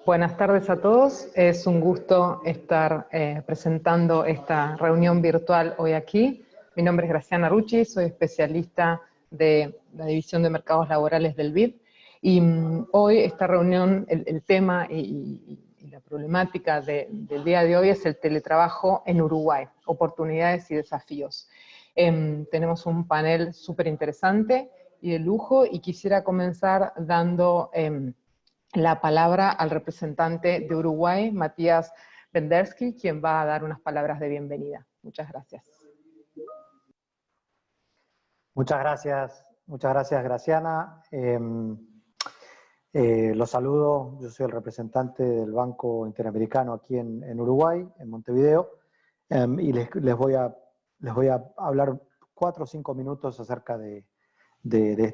Buenas tardes a todos. Es un gusto estar presentando esta reunión virtual hoy aquí. Mi nombre es Graciana Rucci, soy especialista de la División de Mercados Laborales del BID. Y hoy esta reunión, el tema y la problemática del día de hoy es el teletrabajo en Uruguay, oportunidades y desafíos. Tenemos un panel súper interesante y de lujo, y quisiera comenzar dando la palabra al representante de Uruguay, Matías Bendersky, quien va a dar unas palabras de bienvenida. Muchas gracias. Muchas gracias Graciana. Los saludo, yo soy el representante del Banco Interamericano aquí en Uruguay, en Montevideo, y les voy a hablar 4 o 5 minutos acerca de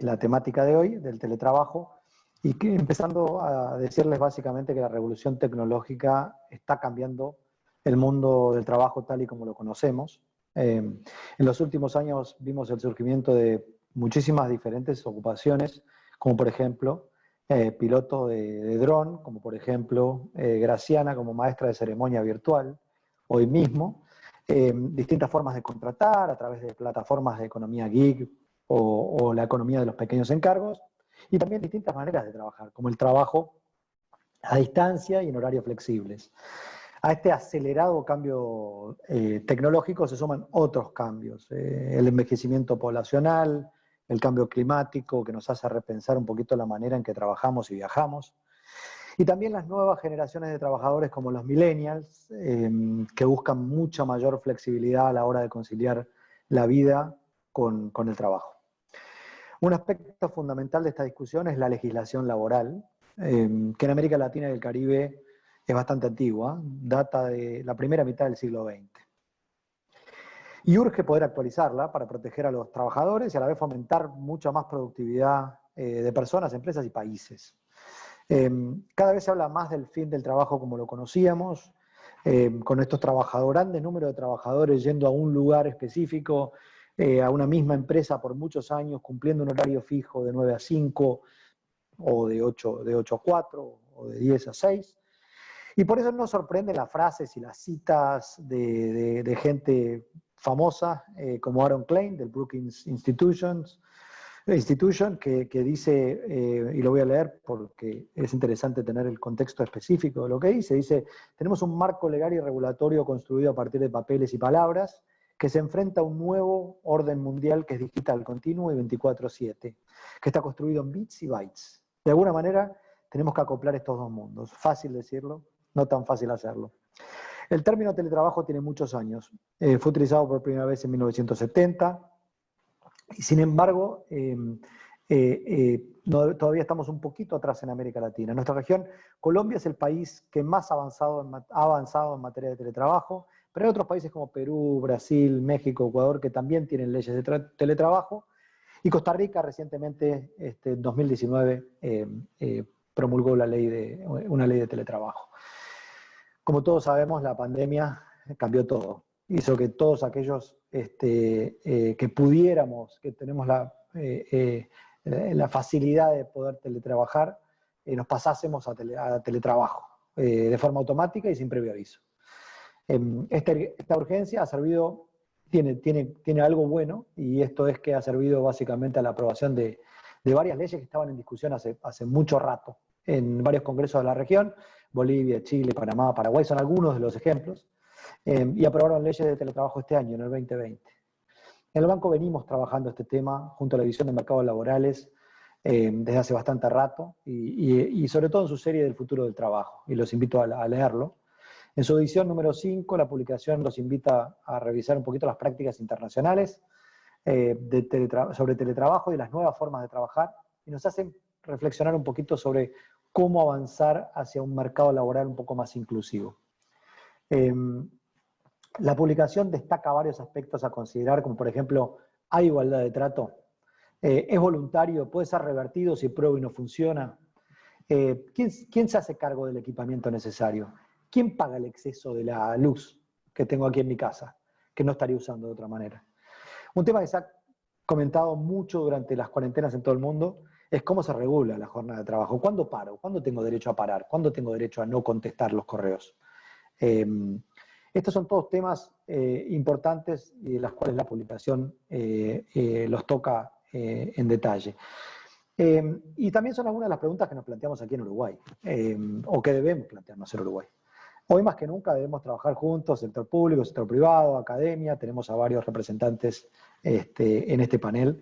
la temática de hoy, del teletrabajo, y que empezando a decirles básicamente que la revolución tecnológica está cambiando el mundo del trabajo tal y como lo conocemos. En los últimos años vimos el surgimiento de muchísimas diferentes ocupaciones, como por ejemplo piloto de dron, como por ejemplo Graciana como maestra de ceremonia virtual, hoy mismo, distintas formas de contratar a través de plataformas de economía gig o la economía de los pequeños encargos, y también distintas maneras de trabajar, como el trabajo a distancia y en horarios flexibles. A este acelerado cambio tecnológico se suman otros cambios, el envejecimiento poblacional, el cambio climático que nos hace repensar un poquito la manera en que trabajamos y viajamos, y también las nuevas generaciones de trabajadores como los millennials, que buscan mucha mayor flexibilidad a la hora de conciliar la vida con el trabajo. Un aspecto fundamental de esta discusión es la legislación laboral, que en América Latina y el Caribe es bastante antigua, data de la primera mitad del siglo XX. Y urge poder actualizarla para proteger a los trabajadores y a la vez fomentar mucha más productividad de personas, empresas y países. Cada vez se habla más del fin del trabajo como lo conocíamos, con estos trabajadores, grandes números de trabajadores yendo a un lugar específico, a una misma empresa por muchos años, cumpliendo un horario fijo de 9 a 5, o de 8 a 4, o de 10 a 6. Y por eso nos sorprenden las frases y las citas de gente famosa, como Aaron Klein, del Brookings Institution, que dice, y lo voy a leer porque es interesante tener el contexto específico de lo que dice, tenemos un marco legal y regulatorio construido a partir de papeles y palabras, que se enfrenta a un nuevo orden mundial que es digital, continuo y 24/7, que está construido en bits y bytes. De alguna manera tenemos que acoplar estos dos mundos. Fácil decirlo, no tan fácil hacerlo. El término teletrabajo tiene muchos años. Fue utilizado por primera vez en 1970, y sin embargo, todavía estamos un poquito atrás en América Latina. En nuestra región, Colombia es el país que más ha avanzado en materia de teletrabajo, pero hay otros países como Perú, Brasil, México, Ecuador, que también tienen leyes de teletrabajo, y Costa Rica recientemente, en 2019, promulgó una ley de teletrabajo. Como todos sabemos, la pandemia cambió todo. Hizo que todos aquellos que pudiéramos, que tenemos la facilidad de poder teletrabajar, nos pasásemos a teletrabajo de forma automática y sin previo aviso. Esta urgencia ha servido, tiene algo bueno, y esto es que ha servido básicamente a la aprobación de varias leyes que estaban en discusión hace mucho rato en varios congresos de la región. Bolivia, Chile, Panamá, Paraguay son algunos de los ejemplos, y aprobaron leyes de teletrabajo este año, en el 2020. En el banco venimos trabajando este tema junto a la División de Mercados Laborales desde hace bastante rato, y sobre todo en su serie del futuro del trabajo, y los invito a leerlo. En su edición número 5, la publicación los invita a revisar un poquito las prácticas internacionales sobre teletrabajo y las nuevas formas de trabajar, y nos hacen reflexionar un poquito sobre cómo avanzar hacia un mercado laboral un poco más inclusivo. La publicación destaca varios aspectos a considerar, como por ejemplo, ¿hay igualdad de trato? ¿Es voluntario? ¿Puede ser revertido si prueba y no funciona? ¿Quién se hace cargo del equipamiento necesario? ¿Quién paga el exceso de la luz que tengo aquí en mi casa, que no estaría usando de otra manera? Un tema que se ha comentado mucho durante las cuarentenas en todo el mundo es cómo se regula la jornada de trabajo. ¿Cuándo paro? ¿Cuándo tengo derecho a parar? ¿Cuándo tengo derecho a no contestar los correos? Estos son todos temas importantes y de los cuales la publicación los toca en detalle. Y también son algunas de las preguntas que nos planteamos aquí en Uruguay, o que debemos plantearnos en Uruguay. Hoy más que nunca debemos trabajar juntos, sector público, sector privado, academia, tenemos a varios representantes en este panel,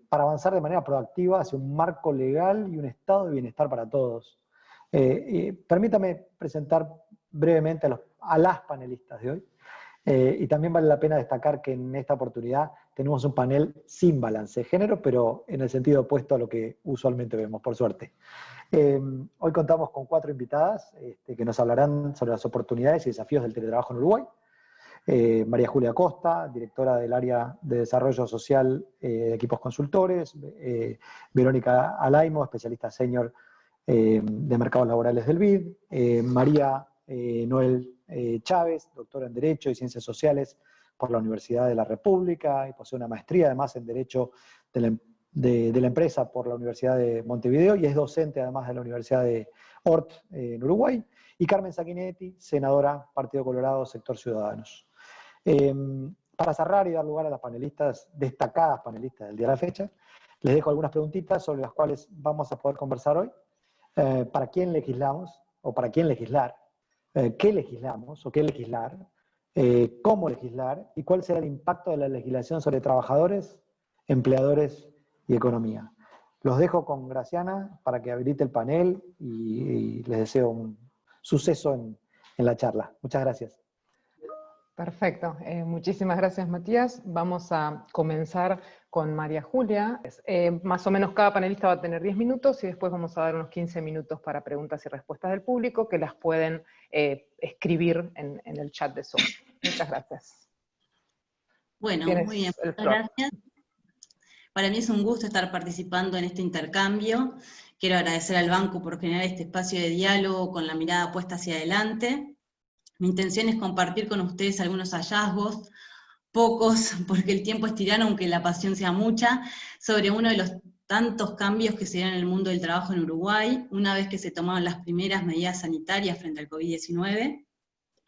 para avanzar de manera proactiva hacia un marco legal y un estado de bienestar para todos. Permítame presentar brevemente a las panelistas de hoy. Y también vale la pena destacar que en esta oportunidad tenemos un panel sin balance de género, pero en el sentido opuesto a lo que usualmente vemos, por suerte. Hoy contamos con 4 invitadas que nos hablarán sobre las oportunidades y desafíos del teletrabajo en Uruguay. María Julia Costa, directora del área de desarrollo social de equipos consultores. Verónica Alaimo, especialista senior de mercados laborales del BID. María Noel Chávez, doctora en Derecho y Ciencias Sociales por la Universidad de la República y posee una maestría además en Derecho de la Empresa por la Universidad de Montevideo y es docente además de la Universidad de Ort en Uruguay. Y Carmen Sanguinetti, senadora, Partido Colorado, Sector Ciudadanos. Para cerrar y dar lugar a las panelistas, destacadas panelistas del día de la fecha, les dejo algunas preguntitas sobre las cuales vamos a poder conversar hoy. ¿Para quién legislamos o para quién legislar? ¿Qué legislamos o qué legislar? ¿Cómo legislar? ¿Y cuál será el impacto de la legislación sobre trabajadores, empleadores y economía? Los dejo con Graciana para que habilite el panel y les deseo un suceso en la charla. Muchas gracias. Perfecto, muchísimas gracias Matías. Vamos a comenzar con María Julia. Más o menos cada panelista va a tener 10 minutos y después vamos a dar unos 15 minutos para preguntas y respuestas del público que las pueden escribir en el chat de Zoom. Muchas gracias. Bueno, muy bien, muchas gracias. Para mí es un gusto estar participando en este intercambio. Quiero agradecer al Banco por generar este espacio de diálogo con la mirada puesta hacia adelante. Mi intención es compartir con ustedes algunos hallazgos, pocos, porque el tiempo es tirano, aunque la pasión sea mucha, sobre uno de los tantos cambios que se dieron en el mundo del trabajo en Uruguay, una vez que se tomaron las primeras medidas sanitarias frente al COVID-19.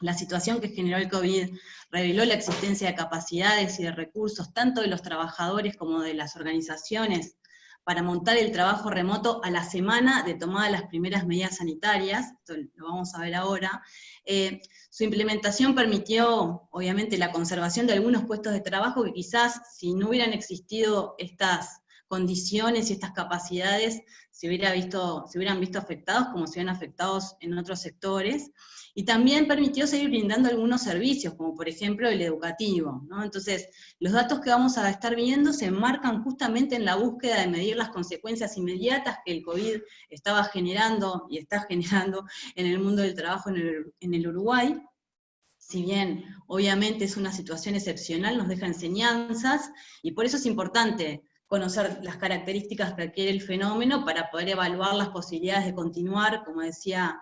La situación que generó el COVID reveló la existencia de capacidades y de recursos, tanto de los trabajadores como de las organizaciones, para montar el trabajo remoto a la semana de tomada las primeras medidas sanitarias, esto lo vamos a ver ahora. Su implementación permitió, obviamente, la conservación de algunos puestos de trabajo que quizás, si no hubieran existido estas condiciones y estas capacidades, se hubieran visto afectados como se ven afectados en otros sectores, y también permitió seguir brindando algunos servicios, como por ejemplo el educativo, ¿no? Entonces, los datos que vamos a estar viendo se enmarcan justamente en la búsqueda de medir las consecuencias inmediatas que el COVID estaba generando y está generando en el mundo del trabajo en el Uruguay. Si bien obviamente es una situación excepcional, nos deja enseñanzas, y por eso es importante conocer las características que adquiere el fenómeno para poder evaluar las posibilidades de continuar, como decía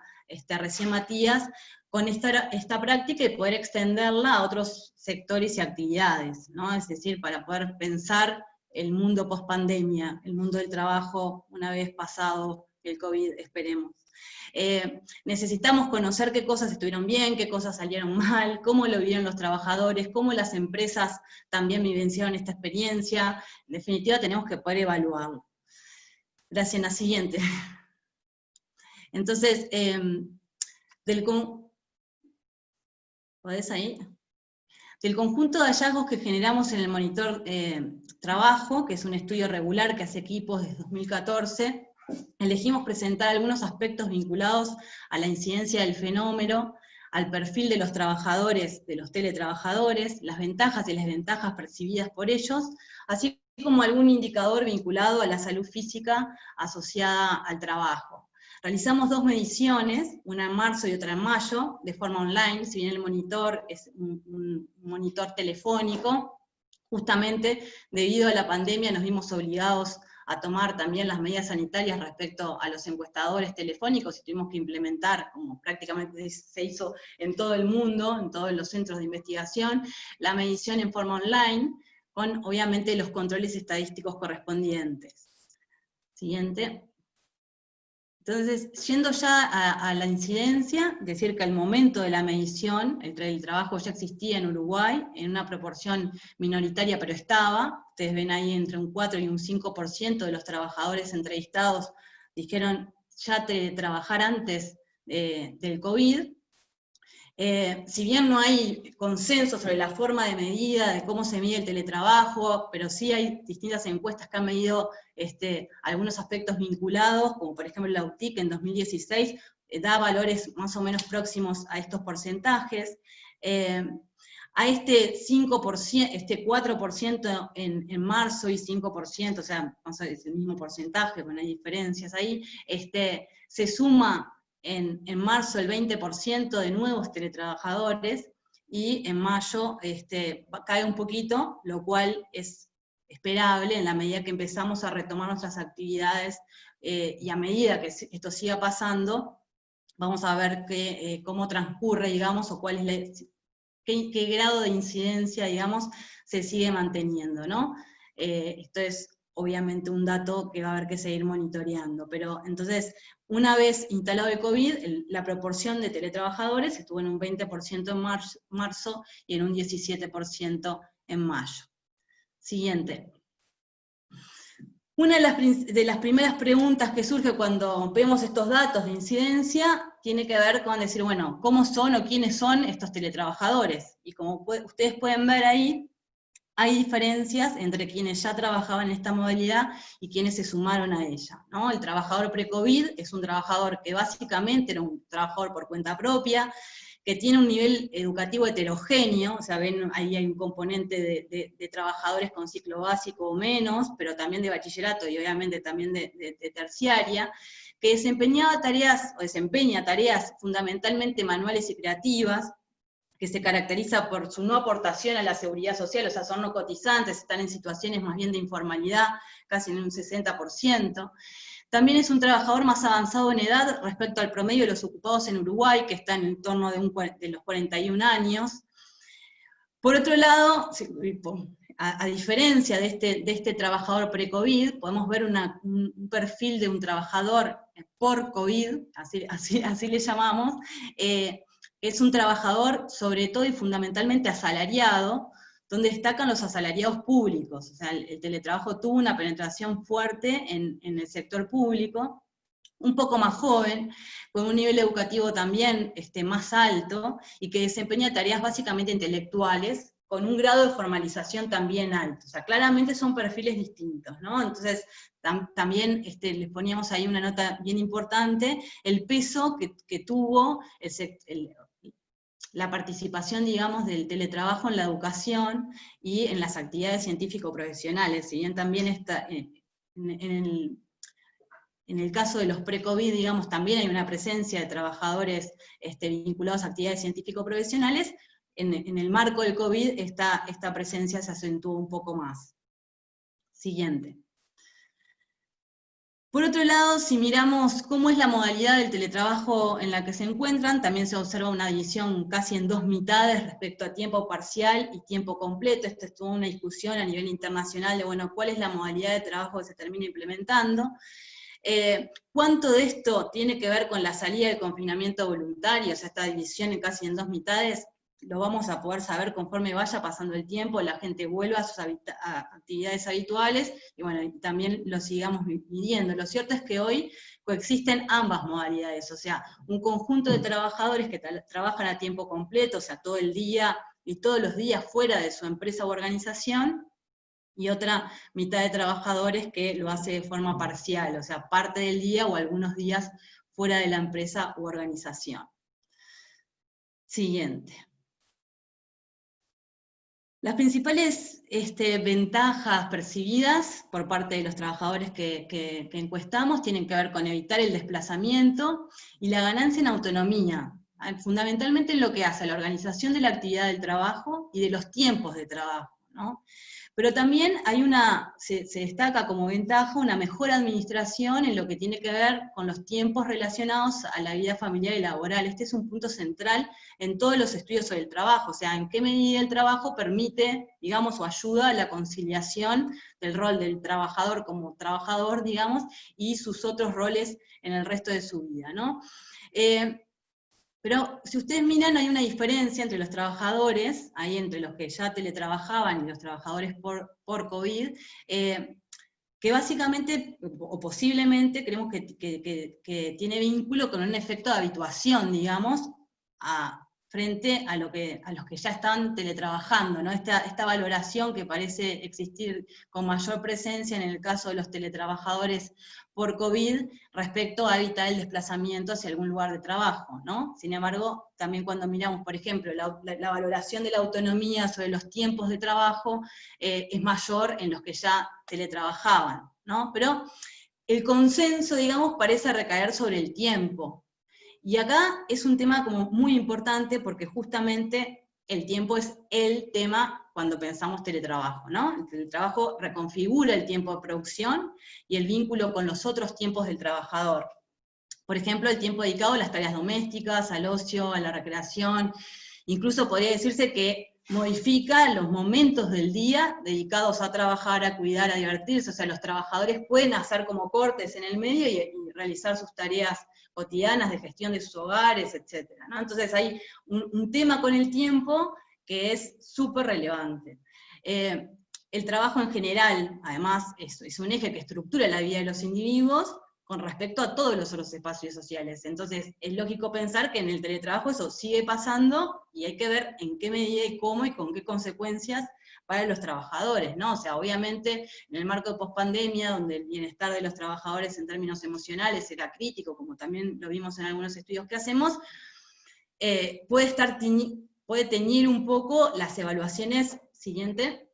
recién Matías, con esta práctica y poder extenderla a otros sectores y actividades, ¿no? Es decir, para poder pensar el mundo post-pandemia, el mundo del trabajo una vez pasado el COVID, esperemos. Necesitamos conocer qué cosas estuvieron bien, qué cosas salieron mal, cómo lo vivieron los trabajadores, cómo las empresas también vivenciaron esta experiencia. En definitiva, tenemos que poder evaluarlo. Gracias, la siguiente. Entonces, ¿podés ahí? Del conjunto de hallazgos que generamos en el Monitor Trabajo, que es un estudio regular que hace equipos desde 2014, elegimos presentar algunos aspectos vinculados a la incidencia del fenómeno, al perfil de los trabajadores, de los teletrabajadores, las ventajas y las desventajas percibidas por ellos, así como algún indicador vinculado a la salud física asociada al trabajo. Realizamos 2 mediciones, una en marzo y otra en mayo, de forma online, si bien el monitor es un monitor telefónico. Justamente debido a la pandemia nos vimos obligados a tomar también las medidas sanitarias respecto a los encuestadores telefónicos, y tuvimos que implementar, como prácticamente se hizo en todo el mundo, en todos los centros de investigación, la medición en forma online, con obviamente los controles estadísticos correspondientes. Siguiente. Entonces, yendo ya a la incidencia, decir que al momento de la medición, el teletrabajo ya existía en Uruguay, en una proporción minoritaria, pero estaba. Ustedes ven ahí entre un 4 y un 5% de los trabajadores entrevistados dijeron ya teletrabajar antes del COVID. Si bien no hay consenso sobre la forma de medida, de cómo se mide el teletrabajo, pero sí hay distintas encuestas que han medido algunos aspectos vinculados, como por ejemplo la UTIC en 2016, da valores más o menos próximos a estos porcentajes. A este 5%, este 4% en marzo y 5%, o sea, vamos a ver, es el mismo porcentaje, bueno, hay diferencias ahí, se suma en marzo el 20% de nuevos teletrabajadores, y en mayo cae un poquito, lo cual es esperable en la medida que empezamos a retomar nuestras actividades, y a medida que esto siga pasando, vamos a ver cómo transcurre, digamos, o cuál es qué grado de incidencia, digamos, se sigue manteniendo, ¿no? Esto es obviamente un dato que va a haber que seguir monitoreando, pero entonces, una vez instalado el COVID, la proporción de teletrabajadores estuvo en un 20% en marzo y en un 17% en mayo. Siguiente. Una de las primeras preguntas que surge cuando vemos estos datos de incidencia tiene que ver con decir, bueno, ¿cómo son o quiénes son estos teletrabajadores? Y como ustedes pueden ver ahí, hay diferencias entre quienes ya trabajaban en esta modalidad y quienes se sumaron a ella, ¿no? El trabajador pre-COVID es un trabajador que básicamente era un trabajador por cuenta propia, que tiene un nivel educativo heterogéneo, o sea, ven, ahí hay un componente de trabajadores con ciclo básico o menos, pero también de bachillerato y obviamente también de terciaria, que desempeñaba tareas, o desempeña tareas fundamentalmente manuales y creativas, que se caracteriza por su no aportación a la seguridad social, o sea, son no cotizantes, están en situaciones más bien de informalidad, casi en un 60%. También es un trabajador más avanzado en edad respecto al promedio de los ocupados en Uruguay, que está en torno de los 41 años. Por otro lado, a diferencia de este trabajador pre-COVID, podemos ver un perfil de un trabajador por COVID, así le llamamos, es un trabajador sobre todo y fundamentalmente asalariado, donde destacan los asalariados públicos. O sea, el teletrabajo tuvo una penetración fuerte en el sector público, un poco más joven, con un nivel educativo también más alto, y que desempeña tareas básicamente intelectuales, con un grado de formalización también alto. O sea, claramente son perfiles distintos, ¿no? Entonces, también les poníamos ahí una nota bien importante, el peso que tuvo la participación, digamos, del teletrabajo en la educación y en las actividades científico-profesionales, si bien también está en el caso de los pre-COVID, digamos, también hay una presencia de trabajadores vinculados a actividades científico-profesionales, en el marco del COVID esta presencia se acentuó un poco más. Siguiente. Por otro lado, si miramos cómo es la modalidad del teletrabajo en la que se encuentran, también se observa una división casi en dos mitades respecto a tiempo parcial y tiempo completo. Esta es toda una discusión a nivel internacional de, bueno, cuál es la modalidad de trabajo que se termina implementando. ¿Cuánto de esto tiene que ver con la salida del confinamiento voluntario? O sea, esta división casi en dos mitades, lo vamos a poder saber conforme vaya pasando el tiempo, la gente vuelva a sus actividades habituales, y bueno, también lo sigamos midiendo. Lo cierto es que hoy coexisten ambas modalidades, o sea, un conjunto de trabajadores que trabajan a tiempo completo, o sea, todo el día y todos los días fuera de su empresa u organización, y otra mitad de trabajadores que lo hace de forma parcial, o sea, parte del día o algunos días fuera de la empresa u organización. Siguiente. Las principales ventajas percibidas por parte de los trabajadores que encuestamos tienen que ver con evitar el desplazamiento y la ganancia en autonomía, fundamentalmente en lo que hace a la organización de la actividad del trabajo y de los tiempos de trabajo, ¿no? Pero también hay se destaca como ventaja una mejor administración en lo que tiene que ver con los tiempos relacionados a la vida familiar y laboral. Este es un punto central en todos los estudios sobre el trabajo, o sea, en qué medida el trabajo permite, digamos, o ayuda a la conciliación del rol del trabajador como trabajador, digamos, y sus otros roles en el resto de su vida, ¿no? Pero si ustedes miran, hay una diferencia entre los trabajadores, ahí entre los que ya teletrabajaban y los trabajadores por COVID, que básicamente, o posiblemente, creemos que tiene vínculo con un efecto de habituación, digamos, frente a los que ya están teletrabajando, ¿no? Esta valoración que parece existir con mayor presencia en el caso de los teletrabajadores por COVID respecto a evitar el desplazamiento hacia algún lugar de trabajo, ¿no? Sin embargo, también cuando miramos, por ejemplo, la valoración de la autonomía sobre los tiempos de trabajo, es mayor en los que ya teletrabajaban, ¿no? Pero el consenso, digamos, parece recaer sobre el tiempo. Y acá es un tema como muy importante porque justamente el tiempo es el tema cuando pensamos teletrabajo, ¿no? El teletrabajo reconfigura el tiempo de producción y el vínculo con los otros tiempos del trabajador. Por ejemplo, el tiempo dedicado a las tareas domésticas, al ocio, a la recreación, incluso podría decirse que modifica los momentos del día dedicados a trabajar, a cuidar, a divertirse, o sea, los trabajadores pueden hacer como cortes en el medio y realizar sus tareas cotidianas de gestión de sus hogares, etc., ¿no? Entonces hay un tema con el tiempo que es súper relevante. El trabajo en general, además, es un eje que estructura la vida de los individuos con respecto a todos los otros espacios sociales. Entonces, es lógico pensar que en el teletrabajo eso sigue pasando, y hay que ver en qué medida y cómo y con qué consecuencias para los trabajadores, ¿no? O sea, obviamente, en el marco de pospandemia, donde el bienestar de los trabajadores en términos emocionales era crítico, como también lo vimos en algunos estudios que hacemos, puede teñir un poco las evaluaciones, siguiente,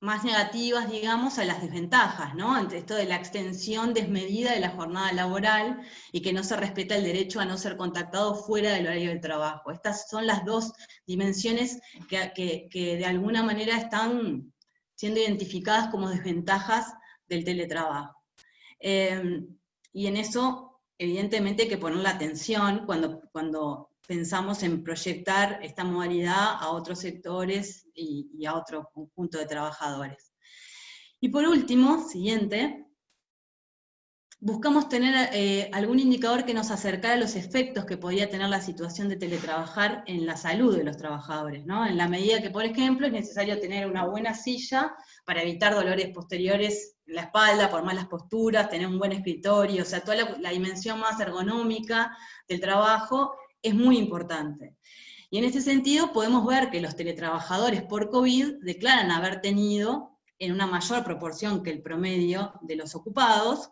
más negativas, digamos, a las desventajas, ¿no? Entre esto de la extensión desmedida de la jornada laboral y que no se respeta el derecho a no ser contactado fuera del horario del trabajo. Estas son las dos dimensiones que de alguna manera están siendo identificadas como desventajas del teletrabajo. Y en eso, evidentemente, hay que poner la atención cuando pensamos en proyectar esta modalidad a otros sectores y a otro conjunto de trabajadores. Y por último, siguiente, buscamos tener algún indicador que nos acercara a los efectos que podía tener la situación de teletrabajar en la salud de los trabajadores, ¿no? En la medida que, por ejemplo, es necesario tener una buena silla para evitar dolores posteriores en la espalda por malas posturas, tener un buen escritorio, o sea, toda la dimensión más ergonómica del trabajo es muy importante. Y en ese sentido podemos ver que los teletrabajadores por COVID declaran haber tenido, en una mayor proporción que el promedio de los ocupados,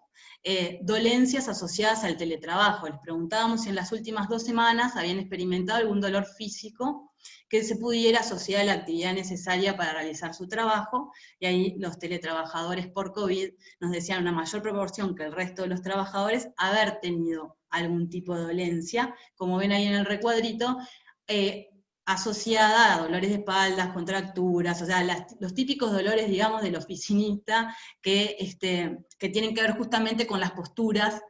dolencias asociadas al teletrabajo. Les preguntábamos si en las últimas 2 semanas habían experimentado algún dolor físico que se pudiera asociar a la actividad necesaria para realizar su trabajo, y ahí los teletrabajadores por COVID nos decían una mayor proporción que el resto de los trabajadores haber tenido algún tipo de dolencia, como ven ahí en el recuadrito, asociada a dolores de espaldas, contracturas, o sea, los típicos dolores, digamos, del oficinista que tienen que ver justamente con las posturas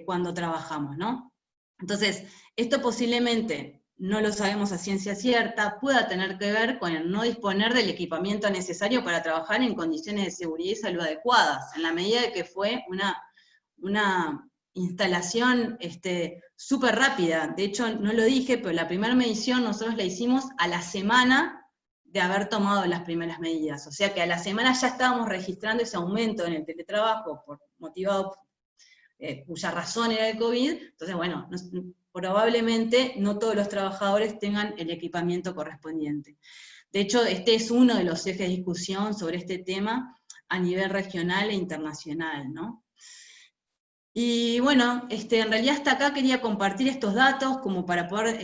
cuando trabajamos, ¿no? Entonces, esto posiblemente, no lo sabemos a ciencia cierta, pueda tener que ver con el no disponer del equipamiento necesario para trabajar en condiciones de seguridad y salud adecuadas, en la medida de que fue una instalación súper rápida. De hecho, no lo dije, pero la primera medición nosotros la hicimos a la semana de haber tomado las primeras medidas. O sea que a la semana ya estábamos registrando ese aumento en el teletrabajo, motivado, cuya razón era el COVID. Entonces, bueno, probablemente no todos los trabajadores tengan el equipamiento correspondiente. De hecho, este es uno de los ejes de discusión sobre este tema a nivel regional e internacional, ¿no? Y bueno, en realidad hasta acá quería compartir estos datos como para poder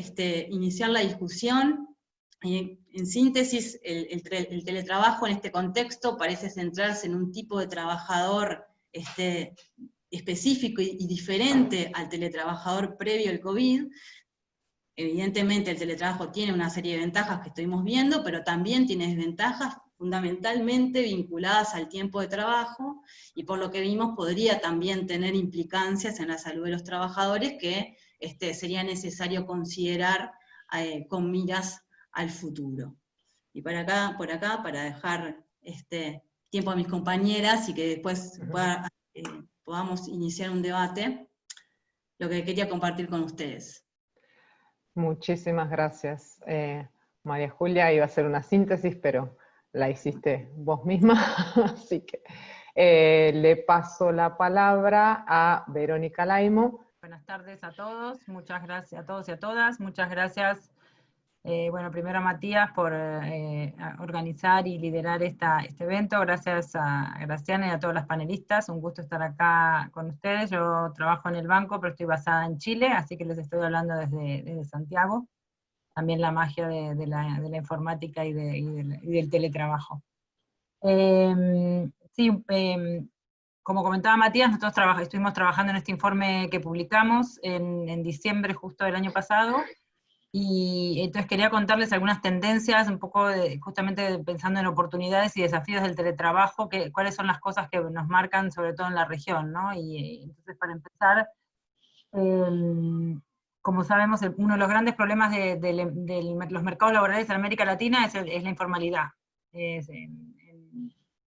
iniciar la discusión. En síntesis, el teletrabajo en este contexto parece centrarse en un tipo de trabajador específico y diferente al teletrabajador previo al COVID, Evidentemente el teletrabajo tiene una serie de ventajas que estuvimos viendo, pero también tiene desventajas fundamentalmente vinculadas al tiempo de trabajo, y por lo que vimos podría también tener implicancias en la salud de los trabajadores que sería necesario considerar con miras al futuro. Y por acá, para dejar tiempo a mis compañeras y que después podamos iniciar un debate, lo que quería compartir con ustedes. Muchísimas gracias, María Julia. Iba a hacer una síntesis, pero la hiciste vos misma, así que le paso la palabra a Verónica Laimo. Buenas tardes a todos, muchas gracias a todos y a todas, muchas gracias, bueno, primero a Matías por organizar y liderar este evento, gracias a Graciana y a todos los panelistas, un gusto estar acá con ustedes. Yo trabajo en el banco, pero estoy basada en Chile, así que les estoy hablando desde Santiago, también la magia de la informática y del teletrabajo. Como comentaba Matías, nosotros estuvimos trabajando en este informe que publicamos en diciembre justo del año pasado, y entonces quería contarles algunas tendencias, un poco justamente pensando en oportunidades y desafíos del teletrabajo, cuáles son las cosas que nos marcan, sobre todo en la región, ¿no? Y entonces, para empezar, como sabemos, uno de los grandes problemas de los mercados laborales en América Latina es la informalidad.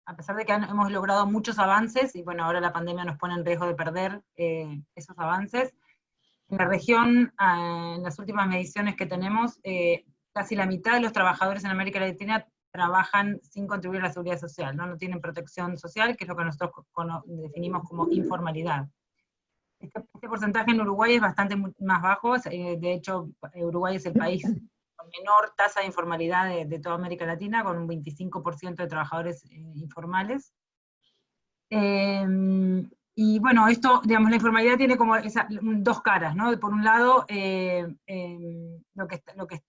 A pesar de que hemos logrado muchos avances, y bueno, ahora la pandemia nos pone en riesgo de perder esos avances, en la región, en las últimas mediciones que tenemos, casi la mitad de los trabajadores en América Latina trabajan sin contribuir a la seguridad social, no tienen protección social, que es lo que nosotros definimos como informalidad. Este porcentaje en Uruguay es bastante más bajo, de hecho Uruguay es el país con menor tasa de informalidad de toda América Latina, con un 25% de trabajadores informales. Y bueno, esto, digamos, la informalidad tiene como dos caras, ¿no? Por un lado, lo que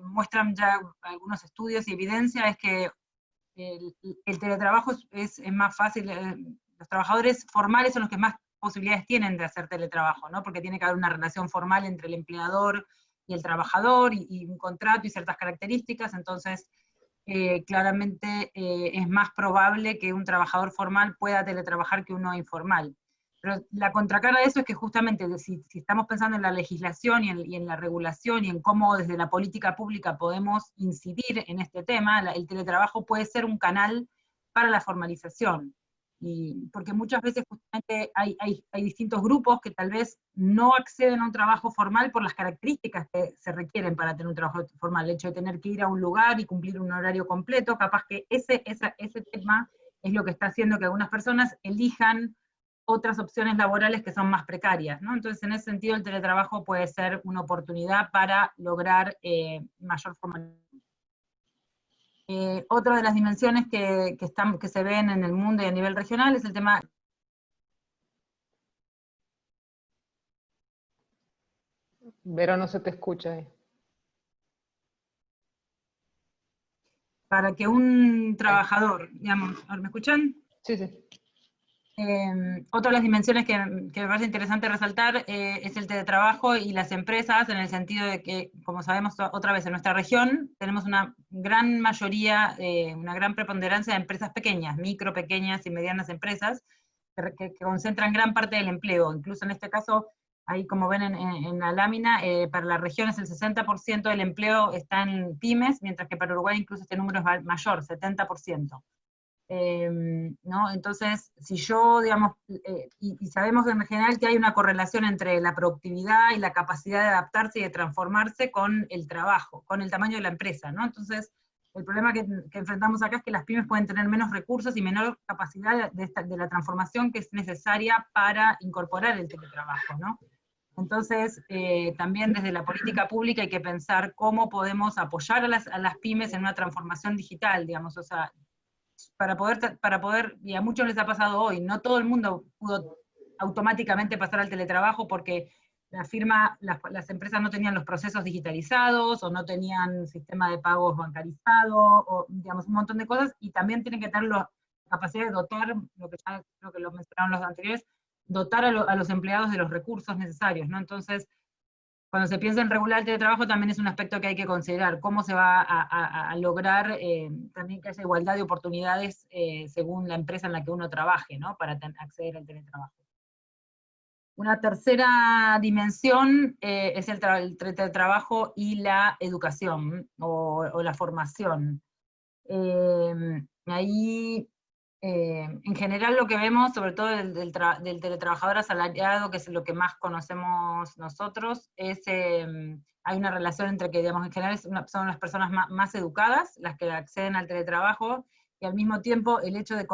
muestran ya algunos estudios y evidencia es que el teletrabajo es más fácil, los trabajadores formales son los que más posibilidades tienen de hacer teletrabajo, ¿no? Porque tiene que haber una relación formal entre el empleador y el trabajador, y un contrato y ciertas características, entonces claramente es más probable que un trabajador formal pueda teletrabajar que uno informal. Pero la contracara de eso es que justamente si estamos pensando en la legislación y en la regulación y en cómo desde la política pública podemos incidir en este tema, el teletrabajo puede ser un canal para la formalización. Porque muchas veces justamente hay distintos grupos que tal vez no acceden a un trabajo formal por las características que se requieren para tener un trabajo formal, el hecho de tener que ir a un lugar y cumplir un horario completo, capaz que ese tema es lo que está haciendo que algunas personas elijan otras opciones laborales que son más precarias, ¿no? Entonces, en ese sentido, el teletrabajo puede ser una oportunidad para lograr mayor formalización. Otra de las dimensiones que se ven en el mundo y a nivel regional es el tema... Vero, no se te escucha ahí. Para que un trabajador, digamos, ¿me escuchan? Sí, sí. Otra de las dimensiones que me parece interesante resaltar es el teletrabajo y las empresas, en el sentido de que, como sabemos otra vez, en nuestra región tenemos una gran mayoría, una gran preponderancia de empresas pequeñas, micro, pequeñas y medianas empresas, que concentran gran parte del empleo. Incluso en este caso, ahí como ven en la lámina, para la región es el 60% del empleo está en pymes, mientras que para Uruguay incluso este número es mayor, 70%. ¿No? Entonces, si yo, digamos, y sabemos en general que hay una correlación entre la productividad y la capacidad de adaptarse y de transformarse con el trabajo, con el tamaño de la empresa, ¿no? Entonces, el problema que enfrentamos acá es que las pymes pueden tener menos recursos y menor capacidad de la transformación que es necesaria para incorporar el teletrabajo, ¿no? Entonces, también desde la política pública hay que pensar cómo podemos apoyar a las pymes en una transformación digital, digamos, o sea, para poder, y a muchos les ha pasado hoy, no todo el mundo pudo automáticamente pasar al teletrabajo porque las empresas no tenían los procesos digitalizados, o no tenían sistema de pagos bancarizado, o digamos un montón de cosas, y también tienen que tener la capacidad de dotar, lo que ya creo que lo mencionaron los anteriores, dotar a los empleados de los recursos necesarios, ¿no? Entonces, cuando se piensa en regular el teletrabajo también es un aspecto que hay que considerar, cómo se va a lograr también que haya igualdad de oportunidades según la empresa en la que uno trabaje, ¿no? Para acceder al teletrabajo. Una tercera dimensión es el teletrabajo y la educación, o la formación. Ahí, en general lo que vemos, sobre todo del teletrabajador asalariado, que es lo que más conocemos nosotros, es, hay una relación entre que, digamos, en general son las personas más educadas, las que acceden al teletrabajo, y al mismo tiempo el hecho de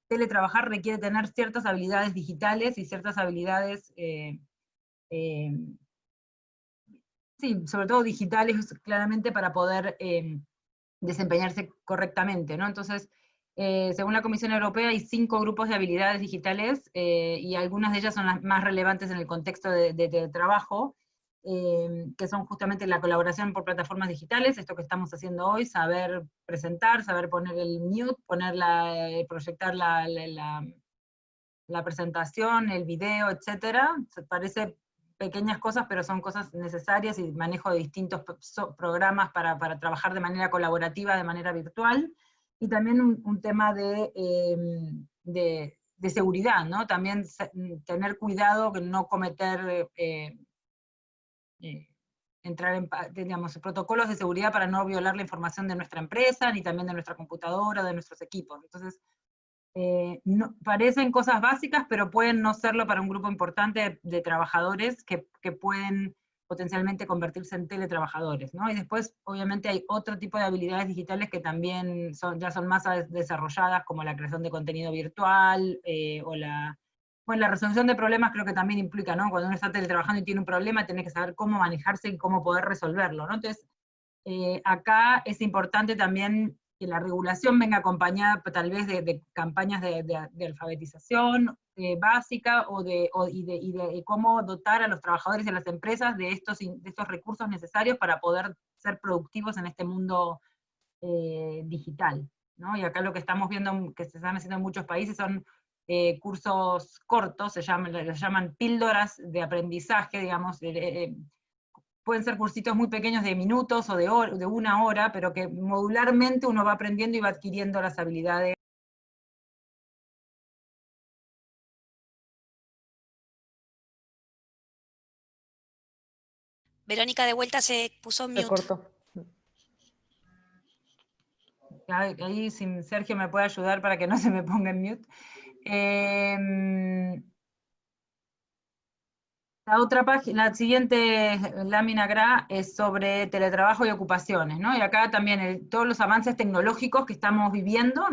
teletrabajar requiere tener ciertas habilidades digitales y ciertas habilidades, sí, sobre todo digitales, claramente, para poder desempeñarse correctamente, ¿no? Entonces, según la Comisión Europea, hay 5 grupos de habilidades digitales, y algunas de ellas son las más relevantes en el contexto de trabajo, que son justamente la colaboración por plataformas digitales, esto que estamos haciendo hoy, saber presentar, saber poner el mute, proyectar la presentación, el video, etcétera. Parece pequeñas cosas, pero son cosas necesarias, y manejo de distintos programas para trabajar de manera colaborativa, de manera virtual, y también un tema de seguridad, ¿no? También tener cuidado que no cometer, entrar en, digamos, protocolos de seguridad para no violar la información de nuestra empresa, ni también de nuestra computadora, de nuestros equipos. Entonces, no, parecen cosas básicas, pero pueden no serlo para un grupo importante de trabajadores que pueden potencialmente convertirse en teletrabajadores, ¿no? Y después, obviamente, hay otro tipo de habilidades digitales que también ya son más desarrolladas, como la creación de contenido virtual, o bueno, la resolución de problemas creo que también implica, ¿no? Cuando uno está teletrabajando y tiene un problema, tiene que saber cómo manejarse y cómo poder resolverlo, ¿no? Entonces, acá es importante también que la regulación venga acompañada tal vez de campañas de alfabetización básica, y de cómo dotar a los trabajadores y a las empresas de estos recursos necesarios para poder ser productivos en este mundo digital, ¿no? Y acá lo que estamos viendo que se están haciendo en muchos países son cursos cortos, les llaman píldoras de aprendizaje, digamos, pueden ser cursitos muy pequeños de minutos o de 1 hora, pero que modularmente uno va aprendiendo y va adquiriendo las habilidades. Verónica de vuelta se puso en mute. Se cortó. Ahí, si Sergio me puede ayudar para que no se me ponga en mute. La siguiente lámina GRA es sobre teletrabajo y ocupaciones, ¿no? Y acá también todos los avances tecnológicos que estamos viviendo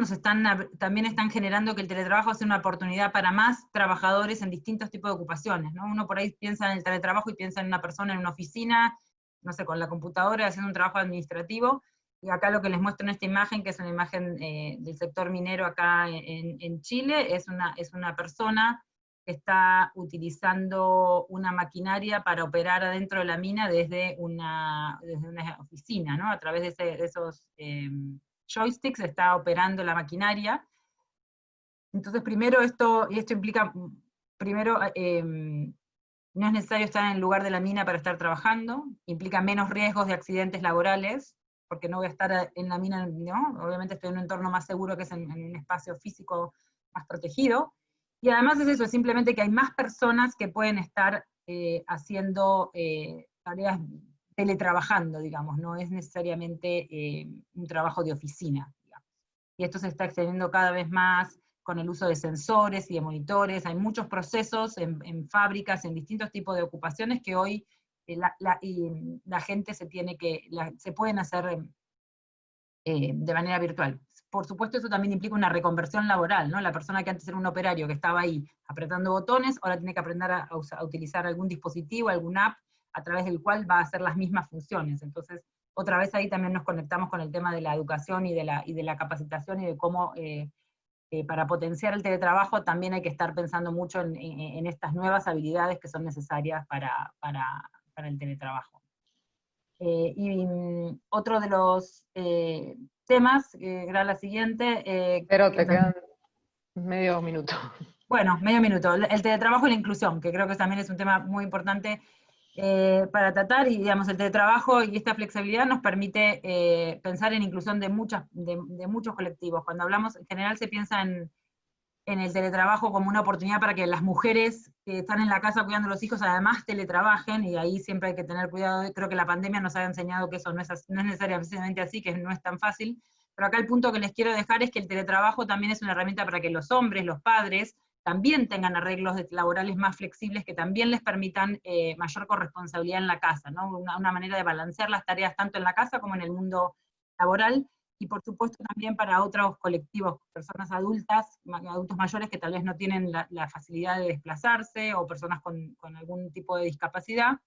también están generando que el teletrabajo sea una oportunidad para más trabajadores en distintos tipos de ocupaciones, ¿no? Uno por ahí piensa en el teletrabajo y piensa en una persona en una oficina, no sé, con la computadora haciendo un trabajo administrativo, y acá lo que les muestro en esta imagen, que es una imagen del sector minero acá en Chile, es una persona que está utilizando una maquinaria para operar adentro de la mina desde una oficina, ¿no? A través de esos joysticks está operando la maquinaria. Entonces, primero esto implica, primero, no es necesario estar en el lugar de la mina para estar trabajando, implica menos riesgos de accidentes laborales, porque no voy a estar en la mina, ¿no? Obviamente estoy en un entorno más seguro, que es en un espacio físico más protegido. Y además es eso, simplemente que hay más personas que pueden estar haciendo tareas teletrabajando, digamos, no es necesariamente un trabajo de oficina, digamos. Y esto se está extendiendo cada vez más con el uso de sensores y de monitores. Hay muchos procesos en fábricas, en distintos tipos de ocupaciones que hoy la gente se pueden hacer de manera virtual. Por supuesto, eso también implica una reconversión laboral, ¿no? La persona que antes era un operario que estaba ahí apretando botones, ahora tiene que aprender a utilizar algún dispositivo, algún app, a través del cual va a hacer las mismas funciones. Entonces, otra vez ahí también nos conectamos con el tema de la educación y de la capacitación, y de cómo para potenciar el teletrabajo también hay que estar pensando mucho en estas nuevas habilidades que son necesarias para el teletrabajo. Y otro de los temas, que era la siguiente... Pero te quedan medio minuto. Bueno, medio minuto. El teletrabajo y la inclusión, que creo que también es un tema muy importante. para tratar, y digamos, el teletrabajo y esta flexibilidad nos permite pensar en inclusión de muchos colectivos. Cuando hablamos, en general se piensa en el teletrabajo como una oportunidad para que las mujeres que están en la casa cuidando a los hijos además teletrabajen, y ahí siempre hay que tener cuidado. Creo que la pandemia nos ha enseñado que eso no es necesariamente así, que no es tan fácil, pero acá el punto que les quiero dejar es que el teletrabajo también es una herramienta para que los hombres, los padres, también tengan arreglos laborales más flexibles que también les permitan mayor corresponsabilidad en la casa, ¿no? Una manera de balancear las tareas tanto en la casa como en el mundo laboral, y por supuesto también para otros colectivos, personas adultas, adultos mayores que tal vez no tienen la facilidad de desplazarse, o personas con algún tipo de discapacidad.